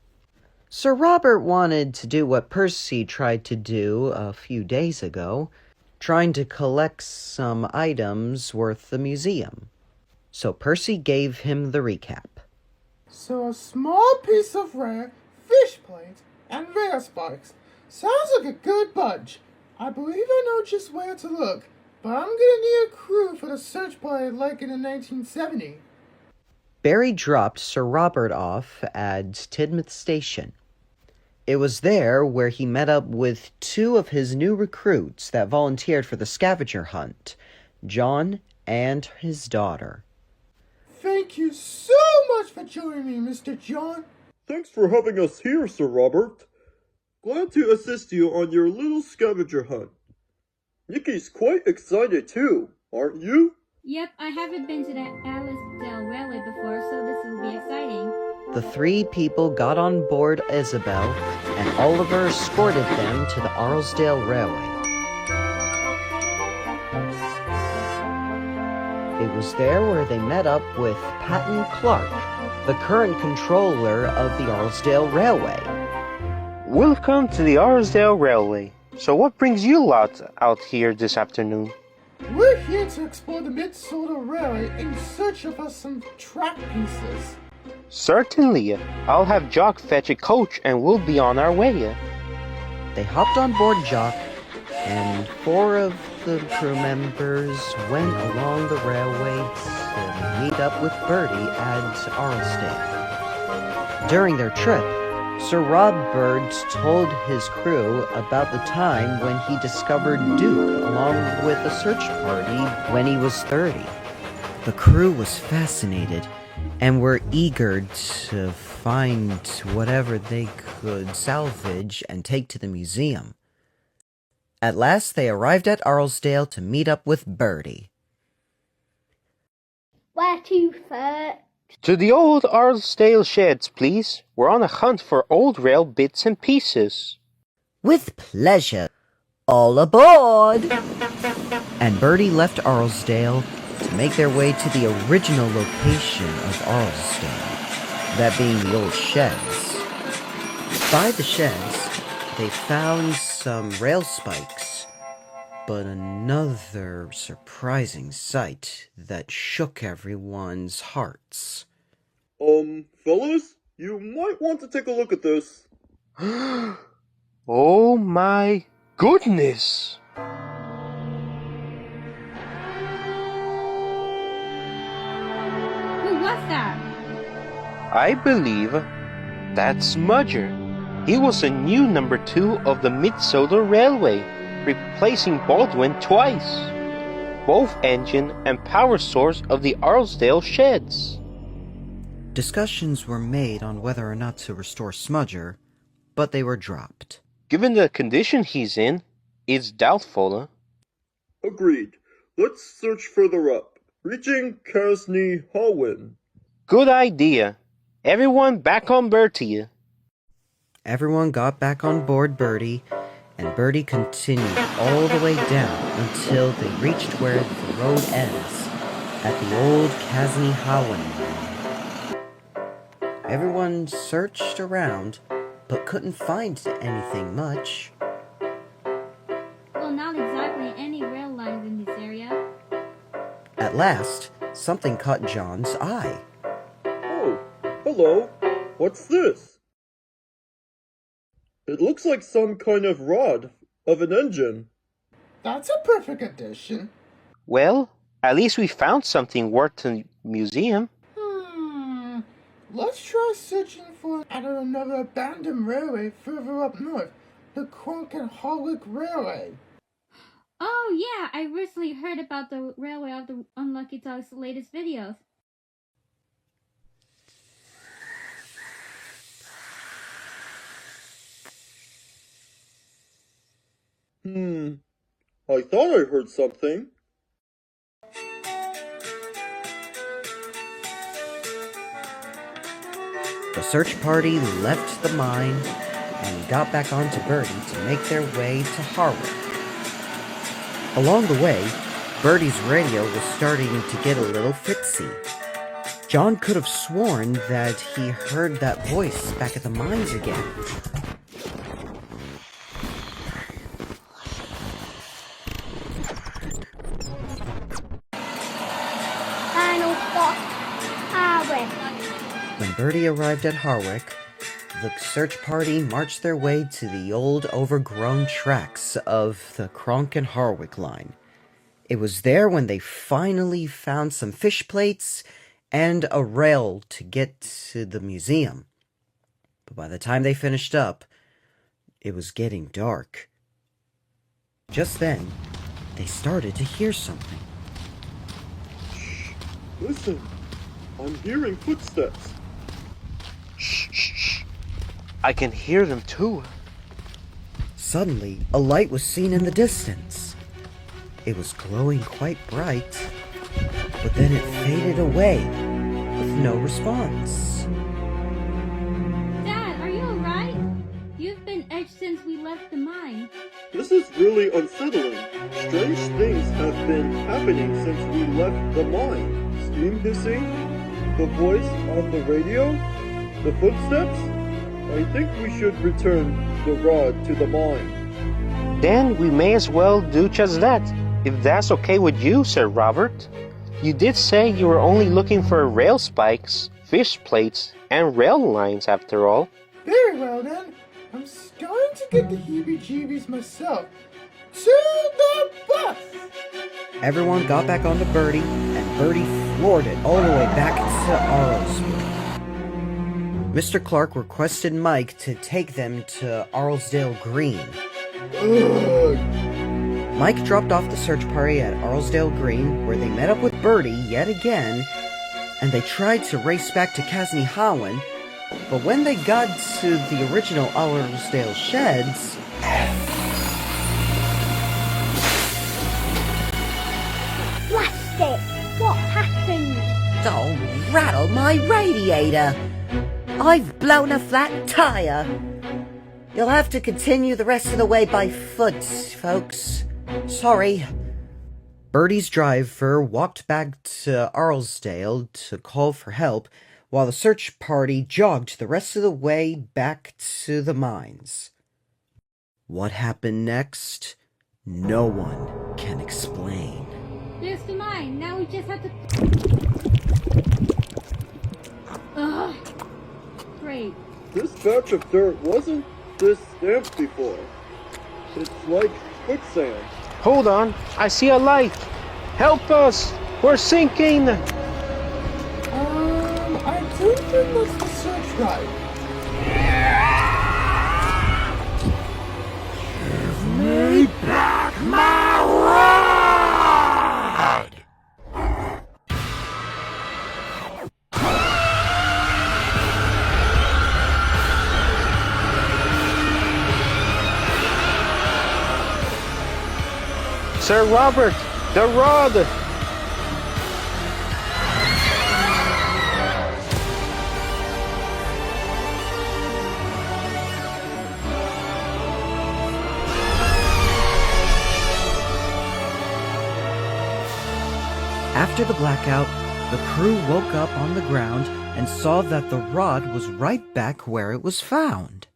Sir Robert wanted to do what Percy tried to do a few days ago, trying to collect some items worth the museum. So Percy gave him the recap. So a small piece of rare fish plate and rare spikes. Sounds like a good bunch. I believe I know just where to look, but I'm gonna need a crew for the search party like in the 1970s. Barry dropped Sir Robert off at Tidmouth Station. It was there where he met up with two of his new recruits that volunteered for the scavenger hunt, John and his daughter. Thank you so much for joining me, Mr. John. Thanks for having us here, Sir Robert. Glad to assist you on your little scavenger hunt. Nikki's quite excited too, aren't you? Yep, I haven't been to the Ulstead Railway before, so this will be exciting. The three people got on board Isabel, and Oliver escorted them to the Ulstead Railway. It was there where they met up with Patton Clark, the current controller of the Ulstead Railway. Welcome to the Ulstead Railway. So what brings you lot out here this afternoon? We're here to explore the Mid-Sodor Railway in search of some track pieces. Certainly. I'll have Jock fetch a coach and we'll be on our way. They hopped on board Jock, and four of the crew members went along the railway to meet up with Bertie at Ulstead. During their trip, Sir Robert told his crew about the time when he discovered Duke along with a search party when he was 30. The crew was fascinated and were eager to find whatever they could salvage and take to the museum. At last they arrived at Ulstead to meet up with Bertie. Where to first? To the old Ulstead sheds, please. We're on a hunt for old rail bits and pieces. With pleasure. All aboard! And Bertie left Ulstead to make their way to the original location of Ulstead, that being the old sheds. By the sheds, they found some rail spikes, but another surprising sight that shook everyone's hearts. Fellas, you might want to take a look at this. Oh my goodness! Who was that? I believe that's Smudger. He was a new number 2 of the Mid-Sodor Railway, replacing Baldwin twice. Both engine and power source of the Ulstead sheds. Discussions were made on whether or not to restore Smudger, but they were dropped. Given the condition he's in, it's doubtful. Agreed. Let's search further up, reaching Casney Hawin. Good idea. Everyone back on Bertie. Everyone got back on board Bertie, and Bertie continued all the way down until they reached where the road ends, at the old Casney Hawin line. Everyone searched around, but couldn't find anything much. Well, not exactly any rail lines in this area. At last, something caught John's eye. Oh, a Hello, what's this? It looks like some kind of rod of an engine. That's a perfect addition. Well, at least we found something worth the museum. Let's try searching for another abandoned railway further up north, the Cronk and Harwick Railway. Oh yeah, I recently heard about the railway of the Unlucky Dog's latest videos. I thought I heard something. The search party left the mine and got back onto Bertie to make their way to Harwick. Along the way, Bertie's radio was starting to get a little fritzy. John could have sworn that he heard that voice back at the mines again. Final stop, Harwick. When Bertie arrived at Harwick, the search party marched their way to the old overgrown tracks of the Cronk and Harwick line. It was there when they finally found some fish plates and a rail to get to the museum. But by the time they finished up, it was getting dark. Just then, they started to hear something. Listen, I'm hearing footsteps. Shh. I can hear them too. Suddenly, a light was seen in the distance. It was glowing quite bright, but then it faded away with no response. Dad, are you alright? You've been edged since we left the mine. This is really unsettling. Strange things have been happening since we left the mine. Steam hissing, the voice on the radio, the footsteps. I think we should return the rod to the mine. Then we may as well do just that, if that's okay with you, Sir Robert. You did say you were only looking for rail spikes, fish plates, and rail lines after all. Very well then. I'm starting to get the heebie-jeebies myself. To the bus! Everyone got back onto Bertie, and Bertie floored it all the way back to Arleswood. Mr. Clark requested Mike to take them to Arlesdale Green. Mike dropped off the search party at Arlesdale Green, where they met up with Bertie yet again, and they tried to race back to Casneyhowen, but when they got to the original Arlesdale sheds... Blast it! What happened? Oh, rattle my radiator! I've blown a flat tire. You'll have to continue the rest of the way by foot, folks. Sorry. Bertie's driver walked back to Arlesdale to call for help, while the search party jogged the rest of the way back to the mines. What happened next? No one can explain. There's the mine. Now we just have to... Ugh. Great. This patch of dirt wasn't this damp before. It's like quicksand. Hold on, I see a light. Help us! We're sinking! I don't think that's the search light. Give me back my rod! Sir Robert, the rod! After the blackout, the crew woke up on the ground and saw that the rod was right back where it was found.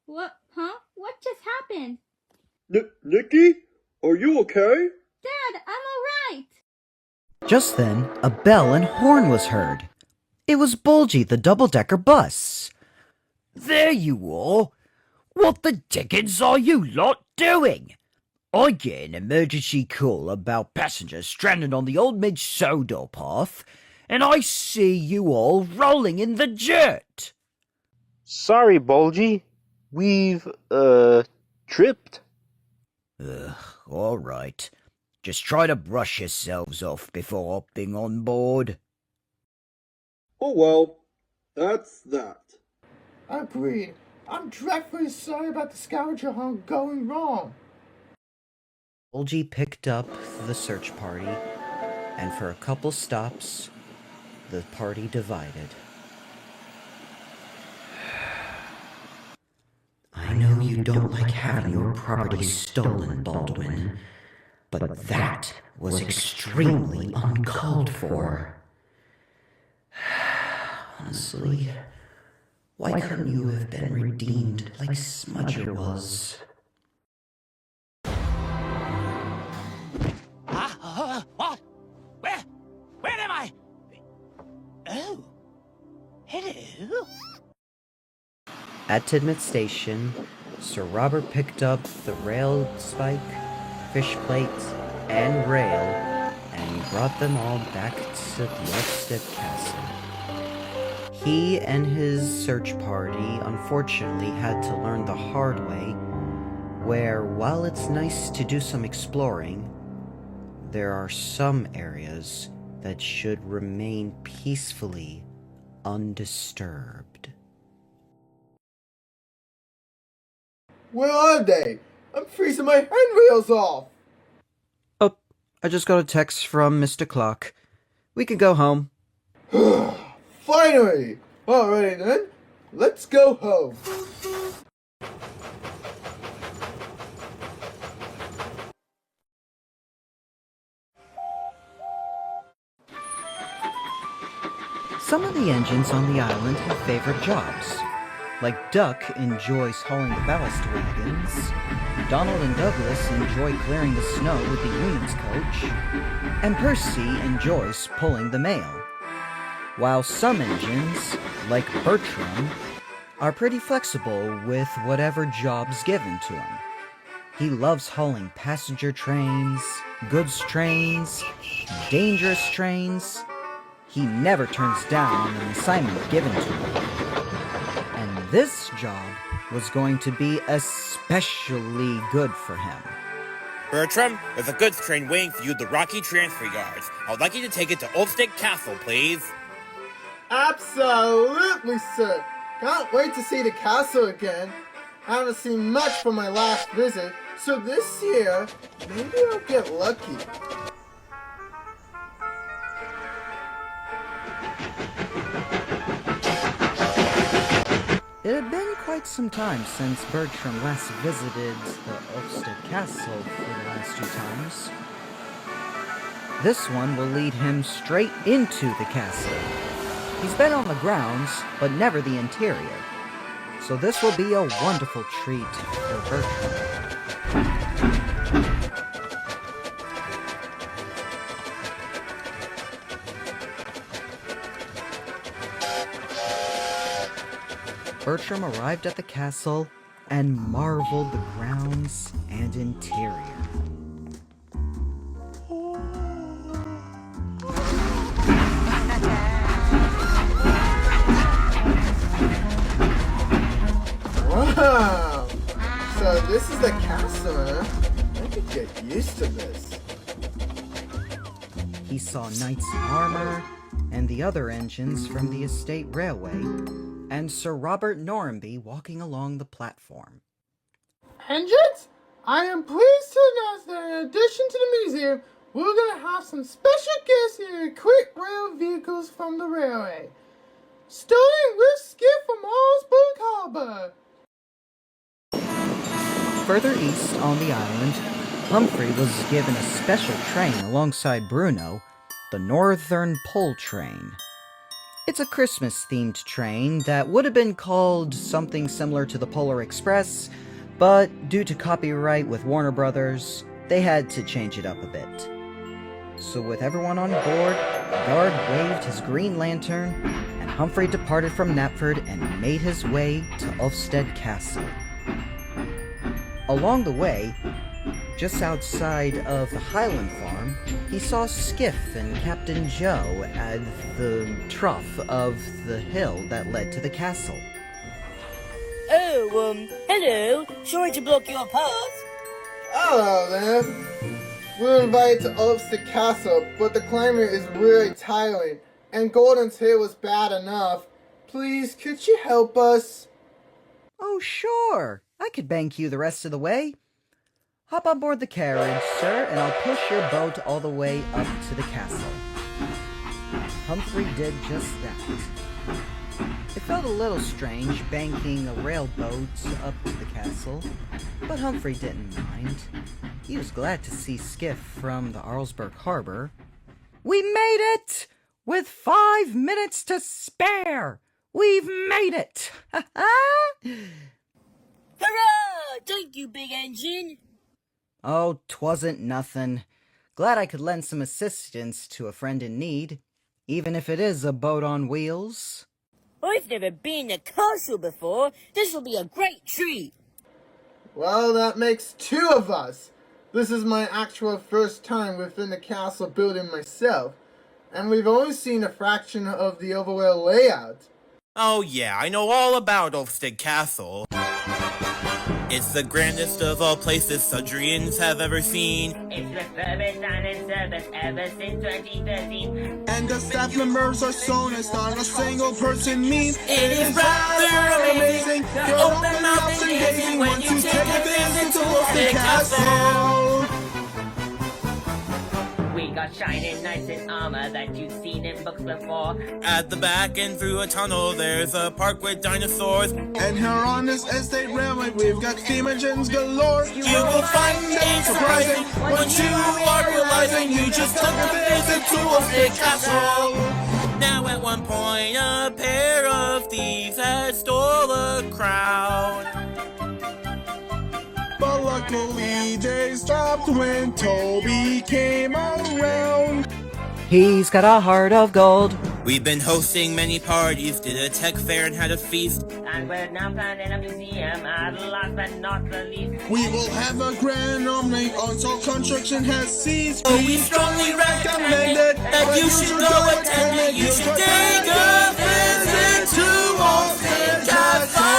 What? Huh? What just happened? Nikki? Are you okay? Dad, I'm alright! Just then, a bell and horn was heard. It was Bulgy, the double-decker bus. There you are. What the dickens are you lot doing? I get an emergency call about passengers stranded on the old mid-Sodor path, and I see you all rolling in the dirt. Sorry, Bulgy. We've, tripped. All right. Just try to brush yourselves off before hopping on board. Oh well, that's that. Agreed. I'm dreadfully sorry about the scavenger hunt going wrong. Bulgy picked up the search party, and for a couple stops, the party divided. I know you don't like having your property stolen, Baldwin, but that was extremely uncalled for. Honestly, why couldn't you have been redeemed like Smudger was? What? Where am I? Oh. Hello? At Tidmouth Station, Sir Robert picked up the rail spike, fish plate, and rail, and he brought them all back to the Ulstead Castle. He and his search party unfortunately had to learn the hard way, where while it's nice to do some exploring, there are some areas that should remain peacefully undisturbed. Where are they? I'm freezing my handrails off! Oh, I just got a text from Mr. Clark. We can go home. Finally! Alright then, let's go home. Some of the engines on the island have favorite jobs. Like Duck enjoys hauling the ballast wagons, Donald and Douglas enjoy clearing the snow with the Union's coach, and Percy enjoys pulling the mail. While some engines, like Bertram, are pretty flexible with whatever job's given to him. He loves hauling passenger trains, goods trains, dangerous trains. He never turns down an assignment given to him. And this job was going to be especially good for him. Bertram, there's a goods train waiting for you at the Rocky Transfer Yards. I would like you to take it to Ulstead Castle, please. Absolutely, sir. Can't wait to see the castle again. I haven't seen much from my last visit, so this year, maybe I'll get lucky. It had been quite some time since Bertram last visited the Ulstead Castle for the last 2 times. This one will lead him straight into the castle. He's been on the grounds, but never the interior. So this will be a wonderful treat for Bertram. Bertram arrived at the castle and marveled the grounds and interior. Wow! So this is the castle, huh? I could get used to this. He saw knights in armor and the other engines from the estate railway, and Sir Robert Norramby walking along the platform. Engines? I am pleased to announce that in addition to the museum, we're going to have some special guests here quick rail vehicles from the railway. Starting with Skiff from Allsburg Harbor. Further east on the island, Humphrey was given a special train alongside Bruno, the Northern Pole Train. It's a Christmas-themed train that would have been called something similar to the Polar Express, but due to copyright with Warner Brothers, they had to change it up a bit. So with everyone on board, the guard waved his green lantern, Humphrey departed from Knapford and made his way to Ulstead Castle. Along the way, just outside of the Highland farm, he saw Skiff and Captain Joe at the trough of the hill that led to the castle. Oh, hello. Sorry to block your path. Hello there. We're invited to Ulfstead Castle, but the climate is really tiring, and Golden's hair was bad enough. Please, could you help us? Oh, sure. I could bank you the rest of the way. Hop on board the carriage, sir, and I'll push your boat all the way up to the castle. Humphrey did just that. It felt a little strange banking a railboat up to the castle, but Humphrey didn't mind. He was glad to see Skiff from the Arlesburg harbor. We made it! With 5 minutes to spare! We've made it! Hurrah! Thank you, Big Engine. Oh, 'twasn't nothing. Glad I could lend some assistance to a friend in need, even if it is a boat on wheels. I've never been to castle before. This'll be a great treat. Well, that makes 2 of us. This is my actual first time within the castle building myself, and we've only seen a fraction of the overall layout. Oh yeah, I know all about Ulstead Castle. It's the grandest of all places Sudrians have ever seen. It's refurbished and in service ever since 2013. And the staff members are so nice, not a single person means. It is rather amazing. Your open mouth and gazing when you take a visit to Ulstead Castle. We got shining knights in armor that you've seen in books before. At the back and through a tunnel, there's a park with dinosaurs. And here on this estate railway, we've got steam engines galore. You will find it surprising once you are realizing you just took a visit to Ulstead Castle. Now at one point, a pair of thieves had stole a crown. But luckily they stopped when Toby came around. He's got a heart of gold. We've been hosting many parties, did a tech fair and had a feast. And we're now planning a museum, at last but not the least. We will have a grand opening until construction has ceased. So we strongly recommend it that you should go attend it. You should take a visit to Ulstead Castle.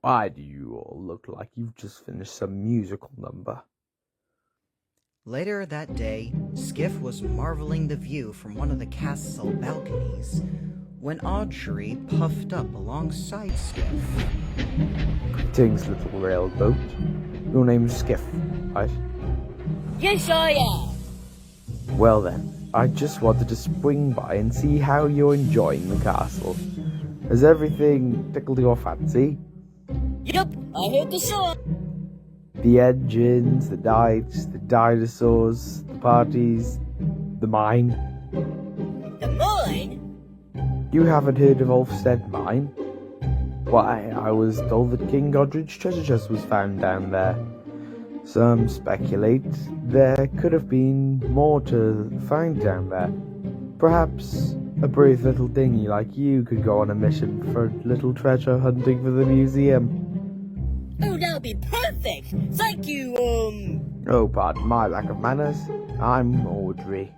Why do you all look like you've just finished some musical number? Later that day, Skiff was marveling the view from one of the castle balconies when Awdry puffed up alongside Skiff. Greetings, little railboat. Your name's Skiff, right? Yes, I am. Well then, I just wanted to swing by and see how you're enjoying the castle. Has everything tickled your fancy? Yep, I heard the song. The engines, the knights, the dinosaurs, the parties, the mine. The mine? You haven't heard of Ulfstead Mine? Why, I was told that King Godric's treasure chest was found down there. Some speculate there could have been more to find down there. Perhaps a brave little dinghy like you could go on a mission for little treasure hunting for the museum. Oh, that would be perfect. Thank you, Oh, pardon my lack of manners. I'm Awdry.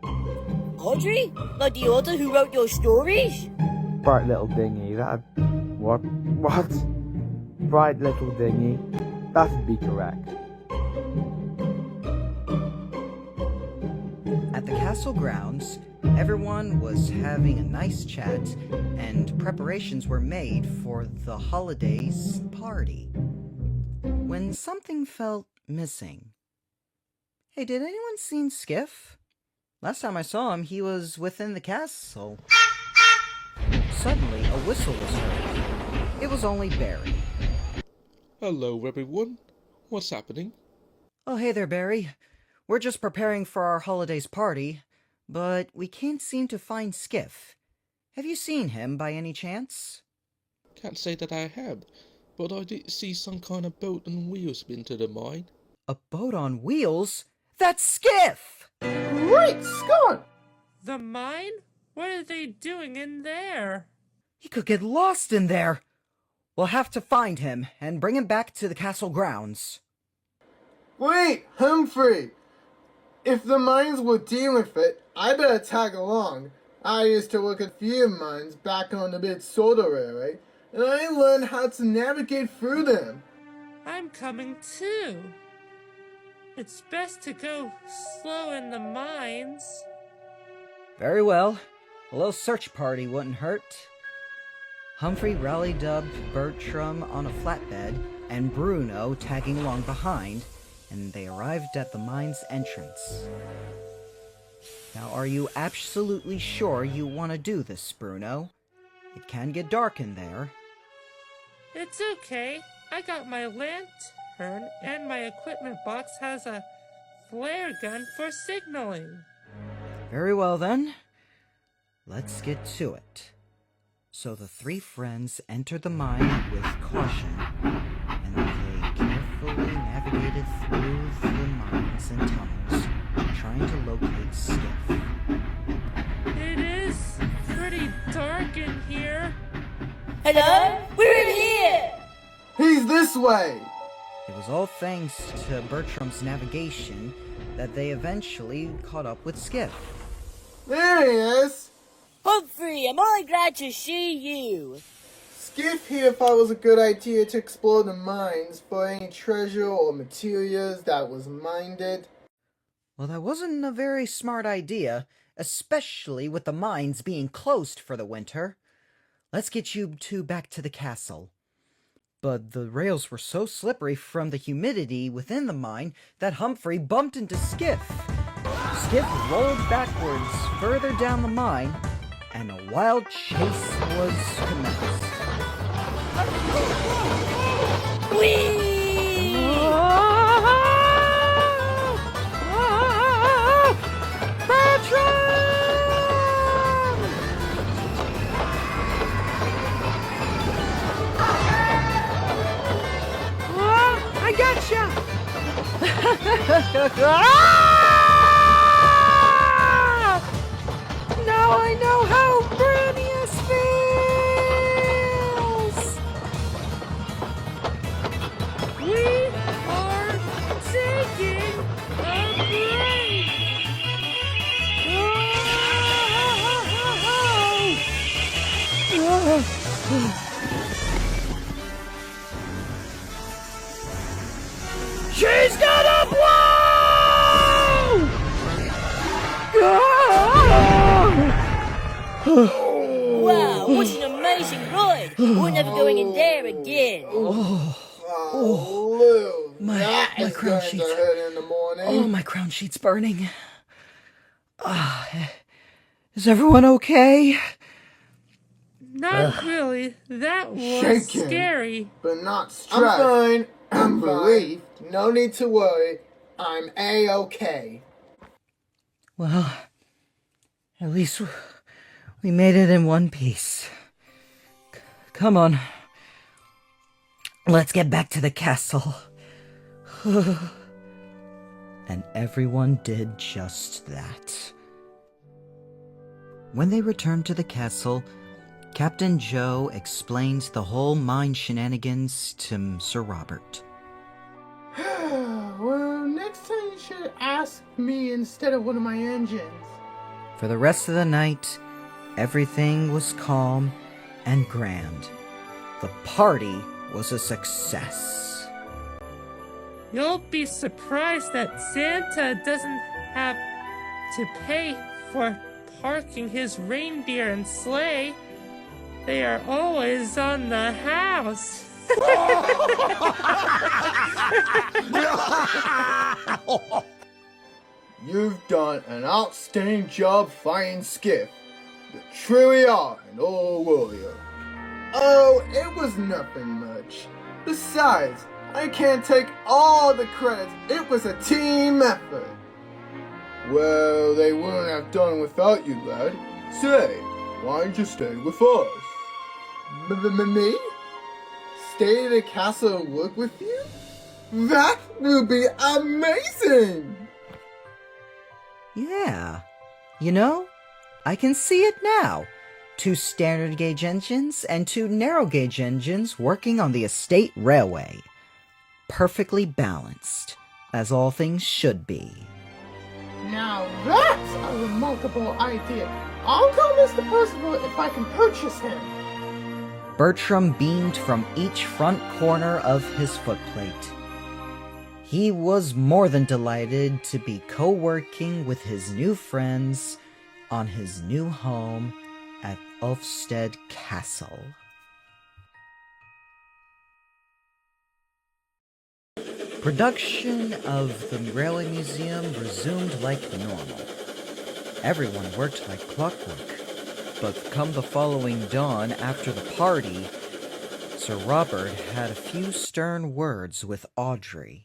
Audrey? Like the author who wrote your stories? Bright little dinghy, that... What? Bright little dinghy. That'd be correct. At the castle grounds, everyone was having a nice chat, and preparations were made for the holidays party, when something felt missing. Hey, did anyone see Skiff? Last time I saw him, he was within the castle. Suddenly, a whistle was heard. It was only Bertie. Hello, everyone. What's happening? Oh, hey there, Bertie. We're just preparing for our holidays party, but we can't seem to find Skiff. Have you seen him by any chance? Can't say that I have, but I did see some kind of boat on wheels into the mine. A boat on wheels? That's Skiff! Great Scott! The mine? What are they doing in there? He could get lost in there. We'll have to find him and bring him back to the castle grounds. Wait, Humphrey! If the mines will deal with it, I better tag along. I used to work at a few mines back on the mid-Sodor area, and I learned how to navigate through them. I'm coming too. It's best to go slow in the mines. Very well. A little search party wouldn't hurt. Humphrey rally-dubbed Bertram on a flatbed and Bruno tagging along behind, and they arrived at the mine's entrance. Now, are you absolutely sure you want to do this, Bruno? It can get dark in there. It's okay. I got my lantern, and my equipment box has a flare gun for signaling. Very well, then. Let's get to it. So the three friends entered the mine with caution, and they carefully navigated through the mines and tunnels, trying to locate Skiff. It is pretty dark in here. Hello? We're in here! He's this way! It was all thanks to Bertram's navigation that they eventually caught up with Skiff. There he is! Humphrey, am I glad to see you? Skiff here thought it was a good idea to explore the mines for any treasure or materials that was mined. Well, that wasn't a very smart idea, especially with the mines being closed for the winter. Let's get you two back to the castle. But the rails were so slippery from the humidity within the mine that Humphrey bumped into Skiff. Skiff rolled backwards further down the mine, and a wild chase was commenced. Whee! I gotcha! Now I know how Brunius feels! We are taking a break! She's gonna blow! Wow, what an amazing ride! We're never going in there again. Lou, My crown sheets. in the morning. Oh, my crown sheet's burning. Is everyone okay? Not really. That was Shaking, scary. but not stressed. I'm fine. I'm relieved. No need to worry. I'm A-okay. Well, at least we made it in one piece. Come on. Let's get back to the castle. And everyone did just that. When they returned to the castle, Captain Joe explained the whole mine shenanigans to Sir Robert. Well, next time you should ask me instead of one of my engines. For the rest of the night, everything was calm and grand. The party was a success. You'll be surprised that Santa doesn't have to pay for parking his reindeer and sleigh. They are always on the house. You've done an outstanding job fighting Skiff. You truly are an old warrior. Oh, it was nothing much. Besides, I can't take all the credit. It was a team effort. Well, they wouldn't have done without you, lad. Say, why don't you stay with us? Me? Stay at the castle and work with you? That will be amazing! Yeah. You know, I can see it now. 2 standard gauge engines and 2 narrow gauge engines working on the estate railway. Perfectly balanced, as all things should be. Now that's a remarkable idea. I'll tell Mr. Percival if I can purchase him. Bertram beamed from each front corner of his footplate. He was more than delighted to be co-working with his new friends on his new home at Ulstead Castle. Production of the Railway Museum resumed like normal. Everyone worked like clockwork, but come the following dawn after the party, Sir Robert had a few stern words with Awdry.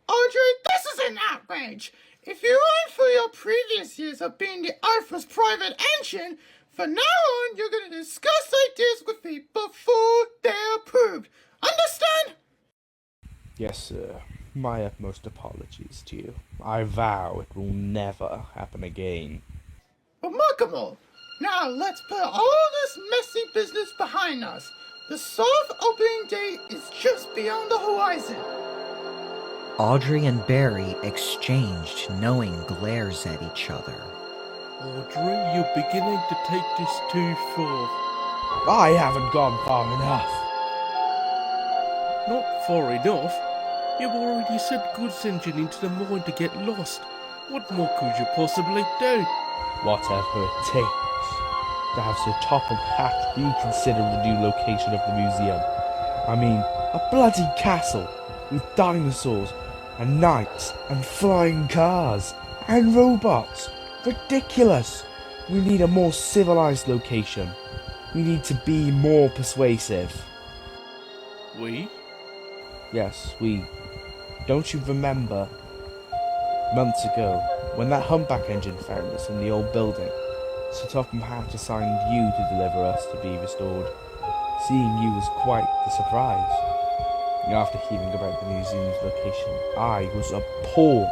Awdry, this is an outrage! If you learn for your previous years of being the Arthur's private engine, from now on you're going to discuss ideas with me before they're approved. Understand? Yes, sir. My utmost apologies to you. I vow it will never happen again. Remarkable! Now let's put all this messy business behind us. The soft opening day is just beyond the horizon. Awdry and Bertie exchanged knowing glares at each other. Awdry, you're beginning to take this too far. I haven't gone far enough. Not far enough? You've already sent goods engine into the mine to get lost. What more could you possibly do? Whatever it takes to have Sir Topham Hatt reconsider the new location of the museum. I mean, a bloody castle with dinosaurs and knights and flying cars and robots. Ridiculous! We need a more civilized location. We need to be more persuasive. We? Yes, we. Don't you remember months ago when that humpback engine found us in the old building? Sir Topham Hatt assigned you to deliver us to be restored. Seeing you was quite the surprise. After hearing about the museum's location, I was appalled.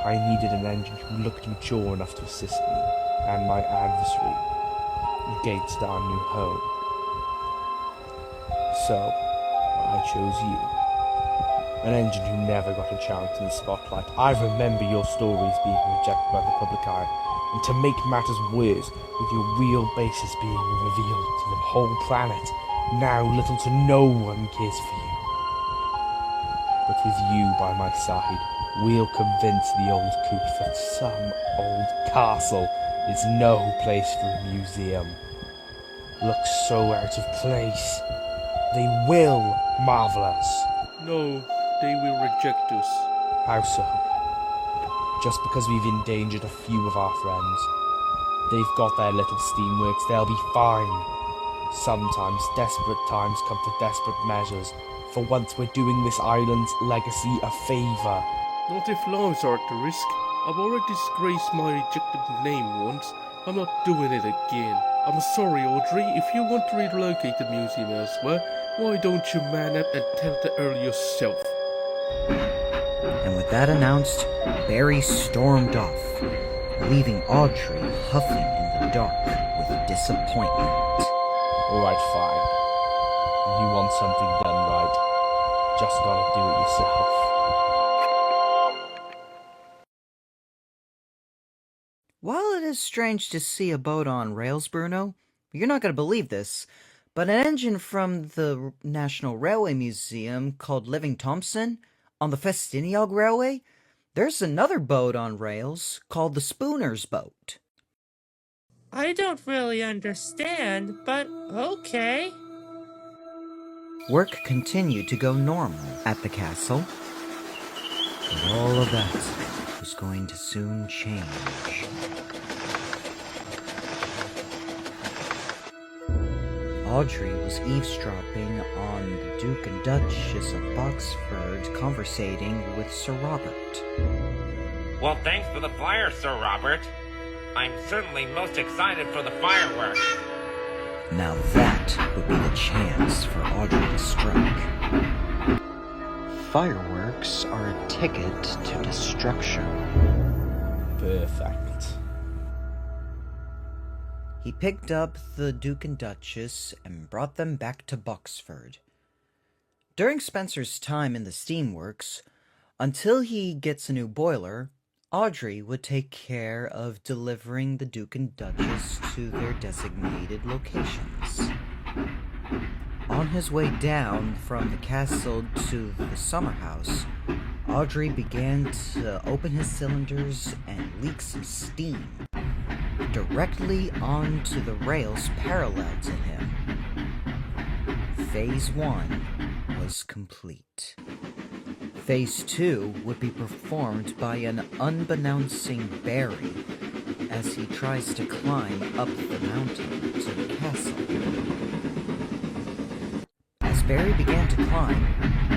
I needed an engine who looked mature enough to assist me and my adversary against our new home. So, I chose you. An engine who never got a chance in the spotlight. I remember your stories being rejected by the public eye, and to make matters worse, with your real basis being revealed to the whole planet, now little to no one cares for you. But with you by my side, we'll convince the old coot that some old castle is no place for a museum. Looks so out of place. They will marvel us. No, they will reject us. How so? Just because we've endangered a few of our friends. They've got their little steamworks, they'll be fine. Sometimes desperate times come for desperate measures. For once we're doing this island's legacy a favour. Not if lives are at the risk. I've already disgraced my rejected name once. I'm not doing it again. I'm sorry, Awdry. If you want to relocate the museum elsewhere, why don't you man up and tell the Earl yourself? And with that announced, Bertie stormed off, leaving Awdry huffing in the dark with disappointment. Alright, fine. You want something done right. Just gotta do it yourself. While it is strange to see a boat on rails, Bruno, you're not going to believe this, but an engine from the National Railway Museum called Living Thompson on the Festiniog Railway, there's another boat on rails called the Spooner's Boat. I don't really understand, but okay. Work continued to go normal at the castle, but all of that was going to soon change. Awdry was eavesdropping on the Duke and Duchess of Boxford conversating with Sir Robert. Well, thanks for the flyer, Sir Robert. I'm certainly most excited for the fireworks. Now that would be the chance for Awdry to strike. Fireworks are a ticket to destruction. Perfect. He picked up the Duke and Duchess and brought them back to Boxford. During Spencer's time in the steamworks, until he gets a new boiler, Awdry would take care of delivering the Duke and Duchess to their designated locations. On his way down from the castle to the summer house, Awdry began to open his cylinders and leak some steam directly onto the rails parallel to him. Phase 1 was complete. Phase 2 would be performed by an unbeknownsing Barry as he tries to climb up the mountain to the castle. As Barry began to climb,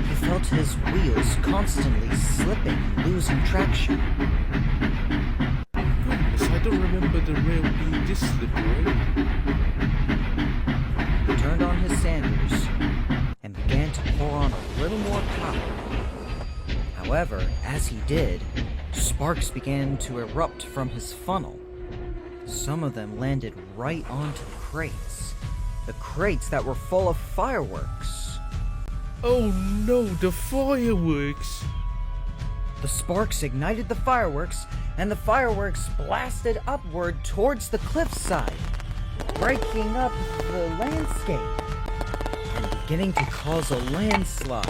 he felt his wheels constantly slipping and losing traction. Goodness, I don't remember the rail being this slippery. He turned on his sanders and began to pour on a little more power. However, as he did, sparks began to erupt from his funnel. Some of them landed right onto the crates that were full of fireworks. Oh no, the fireworks! The sparks ignited the fireworks, and the fireworks blasted upward towards the cliffside, breaking up the landscape and beginning to cause a landslide.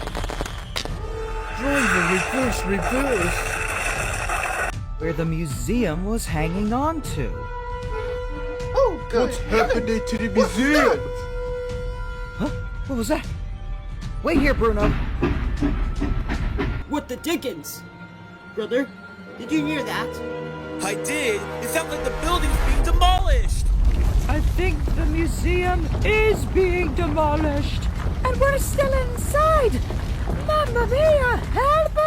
Driver, reverse! Where the museum was hanging on to. Oh, good. What's happening to the museum? Huh? What was that? Wait here, Bruno. What the dickens? Brother, did you hear that? I did. It sounds like the building's being demolished. I think the museum is being demolished. And we're still inside! Mamma mia, help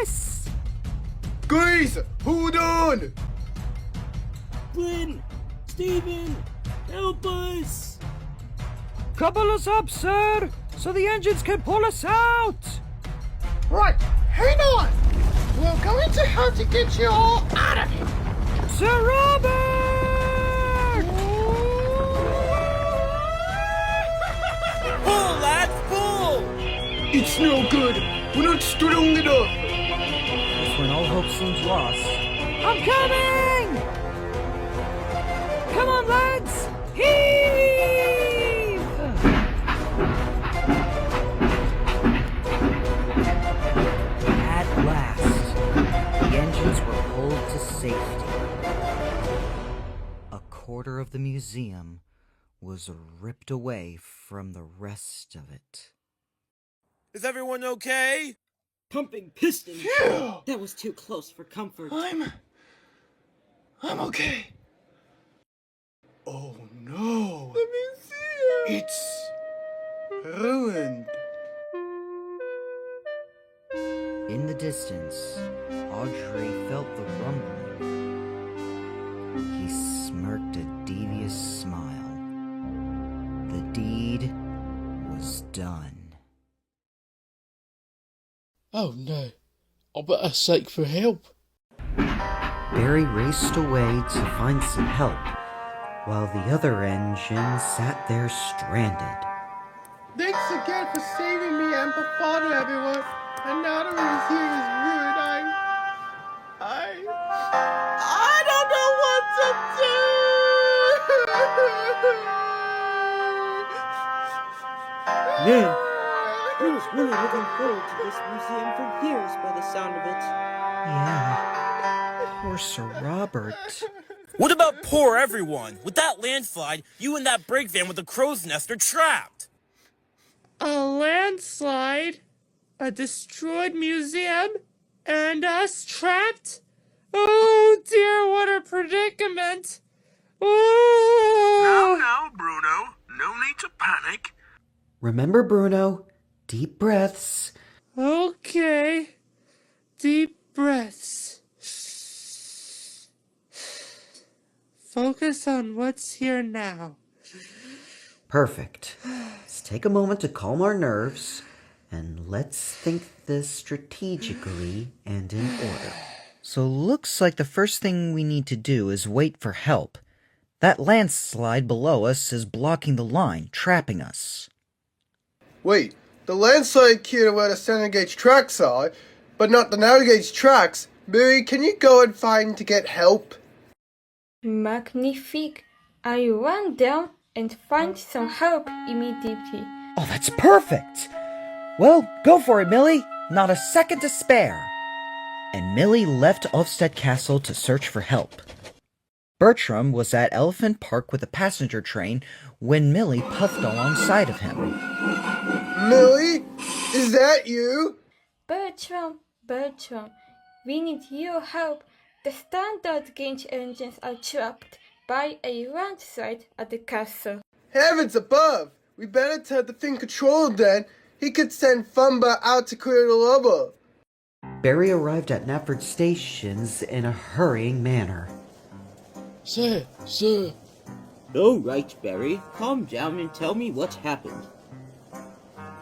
us! Guys, hold on! Glynn! Stephen! Help us! Couple us up, sir, so the engines can pull us out! Right, hang on! We're going to have to get you all out of here! Sir Robert! Pull, lads, pull! It's no good. We're not strong enough. That's when all hope seems lost. I'm coming! Come on, lads! Heave! At last, the engines were pulled to safety. A quarter of the museum was ripped away from the rest of it. Is everyone okay? Pumping pistons! Phew! That was too close for comfort. I'm okay. Oh no. The museum! It's ruined. In the distance, Awdry felt the rumbling. He smirked a devious smile. The deed was done. Oh no, I better seek for help. Barry raced away to find some help, while the other engine sat there stranded. Thanks again for saving me and Bafana, everyone. And now the museum is ruined. I don't know what to do. Man, I was really looking forward to this museum for years by the sound of it. Yeah, poor Sir Robert. What about poor everyone? With that landslide, you and that brake van with the crow's nest are trapped. A landslide? A destroyed museum? And us trapped? Oh dear, what a predicament! Oh! Now, Bruno. No need to panic. Remember, Bruno, deep breaths. Okay. Deep breaths. Focus on what's here now. Perfect. Let's take a moment to calm our nerves, and let's think this strategically and in order. So looks like the first thing we need to do is wait for help. That landslide below us is blocking the line, trapping us. Wait, the landslide cleared where the center gauge tracks are, but not the narrow gauge tracks. Millie, can you go and find to get help? Magnifique. I run down and find some help immediately. Oh, that's perfect! Well, go for it, Millie. Not a second to spare. And Millie left Ulstead Castle to search for help. Bertram was at Elephant Park with a passenger train when Millie puffed alongside of him. Millie? Is that you? Bertram, we need your help. The standard gauge engines are trapped by a landslide at the castle. Heavens above! We better tell the thing controlled then. He could send Thumber out to clear the rubble. Barry arrived at Manfard stations in a hurrying manner. Sir. All right, Barry. Calm down and tell me what happened.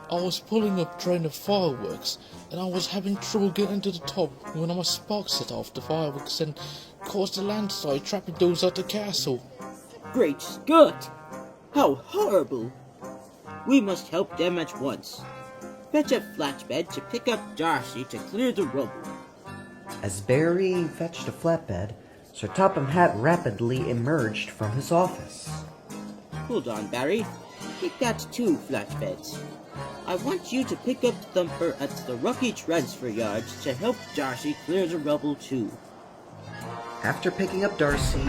I was pulling up train of fireworks, and I was having trouble getting to the top when my spark set off the fireworks and caused a landslide trapping those at the castle. Great Scott! How horrible! We must help them at once. Fetch a flatbed to pick up Darcy to clear the rubble. As Barry fetched a flatbed, Sir Topham Hatt rapidly emerged from his office. Hold on, Barry. Take that 2 flatbeds. I want you to pick up Thumper at the Rocky Transfer Yards to help Darcy clear the rubble too. After picking up Darcy,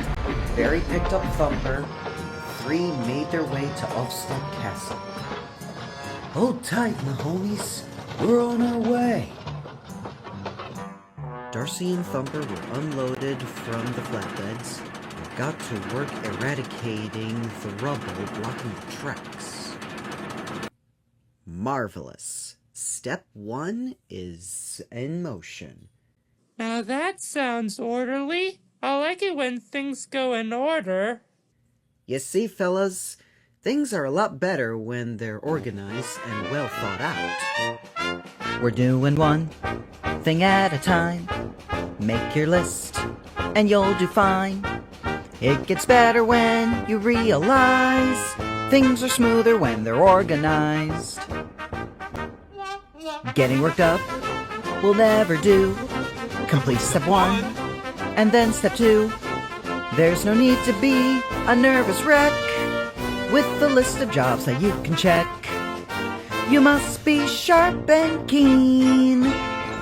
Barry picked up Thumper, and the 3 made their way to Ulstead Castle. Hold tight, my homies. We're on our way. Darcy and Thumper were unloaded from the flatbeds and got to work eradicating the rubble blocking the tracks. Marvelous. Step 1 is in motion. Now that sounds orderly. I like it when things go in order. You see, fellas, things are a lot better when they're organized and well thought out. We're doing one thing at a time. Make your list, and you'll do fine. It gets better when you realize things are smoother when they're organized. Getting worked up will never do. Complete step 1, and then step 2. There's no need to be a nervous wreck with the list of jobs that you can check. You must be sharp and keen.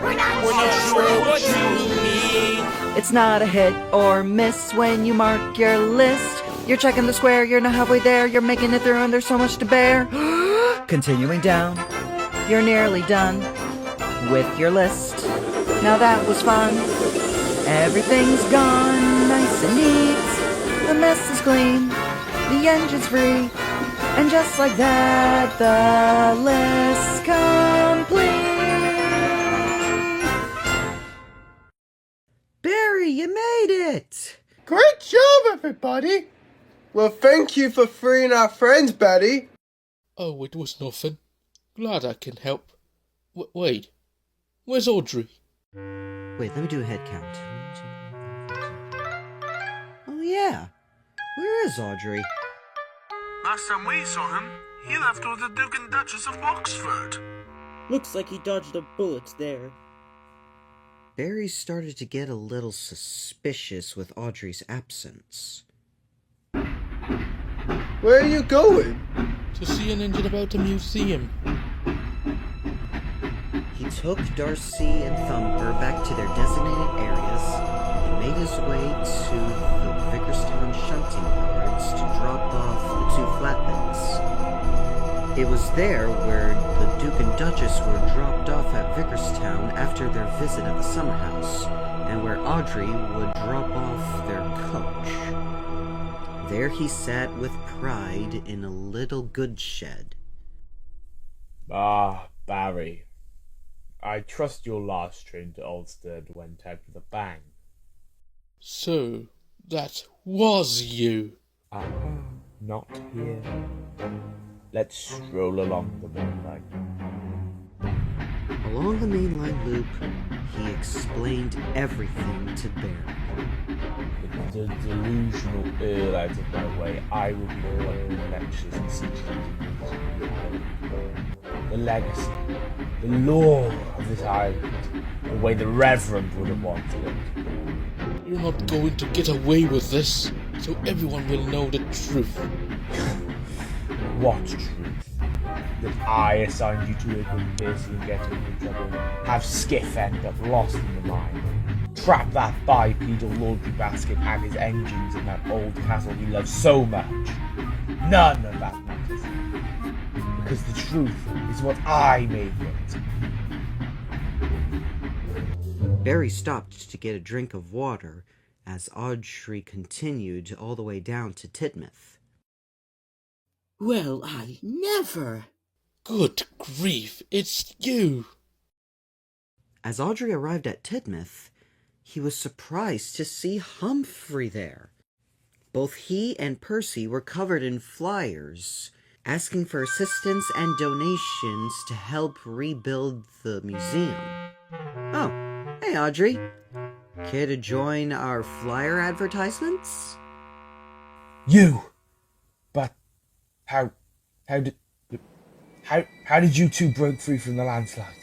We're not sure what you mean. It's not a hit or miss when you mark your list. You're checking the square, you're not halfway there, you're making it through and there's so much to bear. Continuing down, you're nearly done with your list. Now that was fun. Everything's gone nice and neat. The mess is clean, the engine's free. And just like that, the list complete. Barry, you made it! Great job, everybody! Well, thank you for freeing our friends, Bertie. Oh, it was nothing. Glad I can help. Wait, where's Awdry? Wait, let me do a head count. Oh yeah, where is Awdry? Last time we saw him, he left with the Duke and Duchess of Boxford. Looks like he dodged a bullet there. Barry started to get a little suspicious with Awdry's absence. Where are you going? To see an engine about the museum. He took Darcy and Thumper back to their designated areas and made his way to the Vicarstown shunting yards to drop off the 2 flatbeds. It was there where the Duke and Duchess were dropped off at Vicarstown after their visit at the summer house, and where Awdry would drop off their coach. There he sat with pride in a little goods shed. Ah, Barry. I trust your last train to Ulstead went out with a bang. So, that was you. Not here. Let's stroll along the main line. Along the main line loop, He explained everything to Barry. With the delusional Earl out of my way, I will be the one who lectures and teaches the legacy, the lore of this island, the way the Reverend would have wanted it. You're not going to get away with this, so everyone will know the truth. What truth? That I assigned you to a good Percy and get him in trouble, have Skiff end up lost in the mine, trap that bipedal laundry basket and his engines in that old castle he loves so much. None of that matters. Because the truth is what I made it. Barry stopped to get a drink of water as Awdry continued all the way down to Tidmouth. Well, I never... Good grief, it's you! As Awdry arrived at Tidmouth, he was surprised to see Humphrey there. Both he and Percy were covered in flyers, asking for assistance and donations to help rebuild the museum. Oh, hey Awdry. Care to join our flyer advertisements? You! But how did you two break free from the landslide?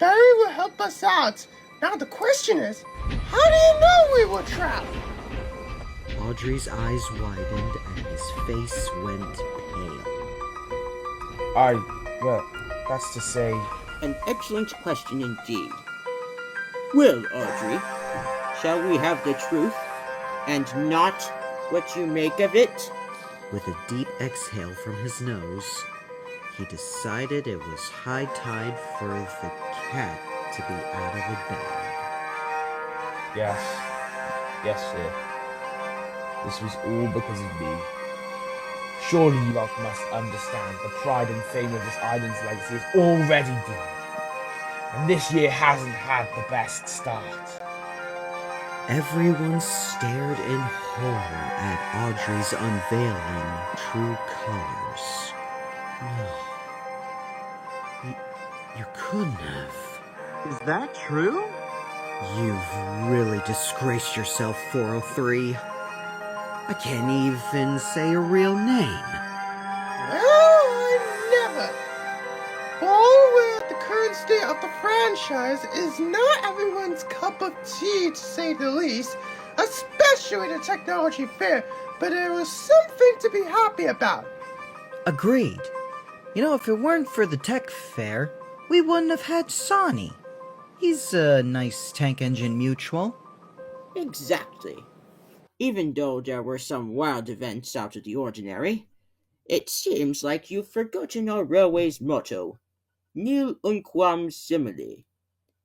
Barry will help us out. Now the question is, how do you know we were trapped? Awdry's eyes widened and his face went pale. Well, that's to say... An excellent question indeed. Well, Awdry, shall we have the truth, and not what you make of it? With a deep exhale from his nose, he decided it was high tide for the cat to be out of the bag. Yes, sir. This was all because of me. Surely you lot must understand the pride and fame of this island's legacy is already doomed. And this year hasn't had the best start. Everyone stared in horror at Awdry's unveiling true colors. No. You couldn't have. Is that true? You've really disgraced yourself, 403. I can't even say a real name. Well, I never. All with the current state of the franchise is not everyone's cup of tea, to say the least, especially the technology fair, but it was something to be happy about. Agreed. You know, if it weren't for the tech fair, we wouldn't have had Sonny. He's a nice tank engine mutual. Exactly. Even though there were some wild events out of the ordinary, it seems like you've forgotten our railway's motto, Nil unquam simile,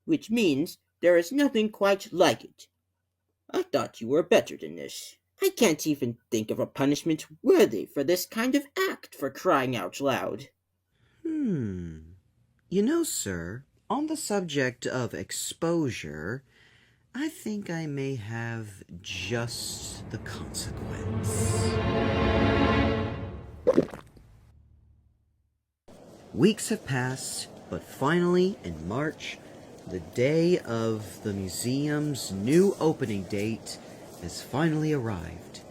which means there is nothing quite like it. I thought you were better than this. I can't even think of a punishment worthy for this kind of act, for crying out loud. You know, sir, on the subject of exposure, I think I may have just the consequence. Weeks have passed, but finally, in March, the day of the museum's new opening date has finally arrived,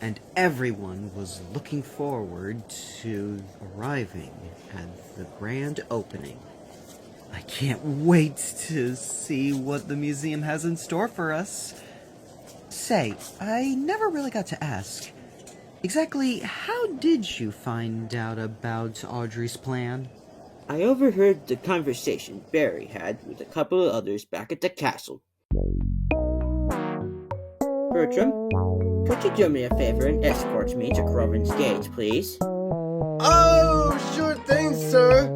and everyone was looking forward to arriving at the grand opening. I can't wait to see what the museum has in store for us. Say, I never really got to ask, exactly how did you find out about Awdry's plan? I overheard the conversation Barry had with a couple of others back at the castle. Bertram, could you do me a favor and escort me to Crovin's Gate, please? Oh, sure thing, sir.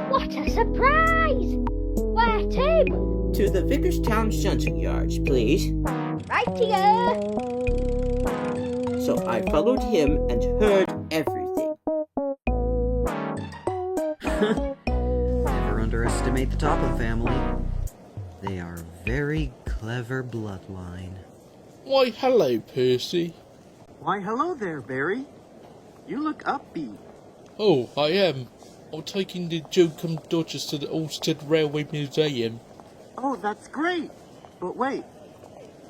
What a surprise! Where to? To the Vicarstown shunting yards, please. Right-o. So I followed him and heard everything. Never underestimate the Topham family. They are a very clever bloodline. Why, hello, Percy. Why, hello there, Barry. You look upbeat. Oh, I am. I'm taking the Jokum Duchess to the Ulstead Railway Museum. Oh, that's great. But wait,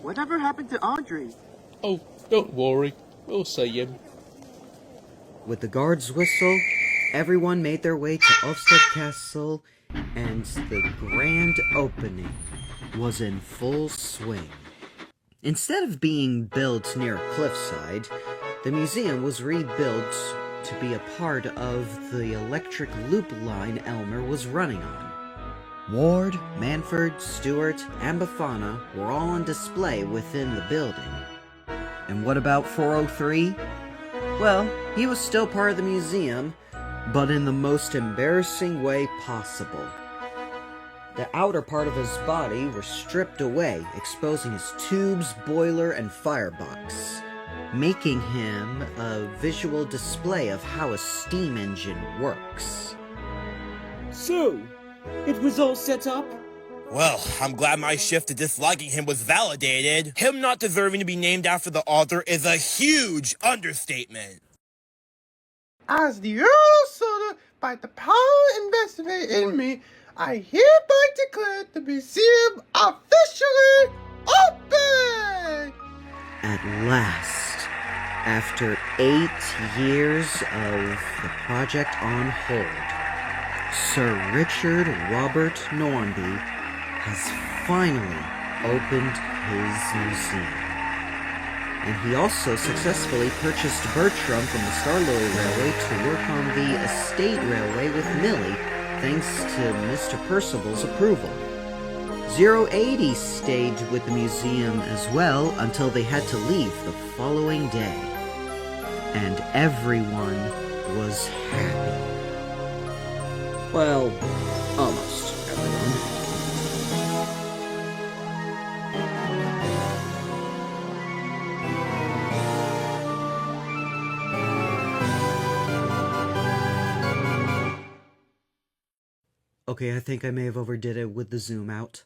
whatever happened to Awdry? Oh, don't worry. We'll see him. With the guard's whistle, everyone made their way to Ulstead Castle, and the grand opening was in full swing. Instead of being built near a cliffside, the museum was rebuilt to be a part of the electric loop line Elmer was running on. Ward, Manfard, Stewart, and Befana were all on display within the building. And what about 403? Well, he was still part of the museum, but in the most embarrassing way possible. The outer part of his body were stripped away, exposing his tubes, boiler, and firebox, making him a visual display of how a steam engine works. So, it was all set up? Well, I'm glad my shift to disliking him was validated. Him not deserving to be named after the author is a huge understatement. As the Earl of Sodor, by the power invested in me, I hereby declare the museum officially open! At last, after 8 years of the project on hold, Sir Richard Robert Norramby has finally opened his museum. And he also successfully purchased Bertram from the Starlorry Railway to work on the estate railway with Millie, thanks to Mr. Percival's approval. 080 stayed with the museum as well until they had to leave the following day. And everyone was happy. Well, almost everyone. Okay, I think I may have overdid it with the zoom out.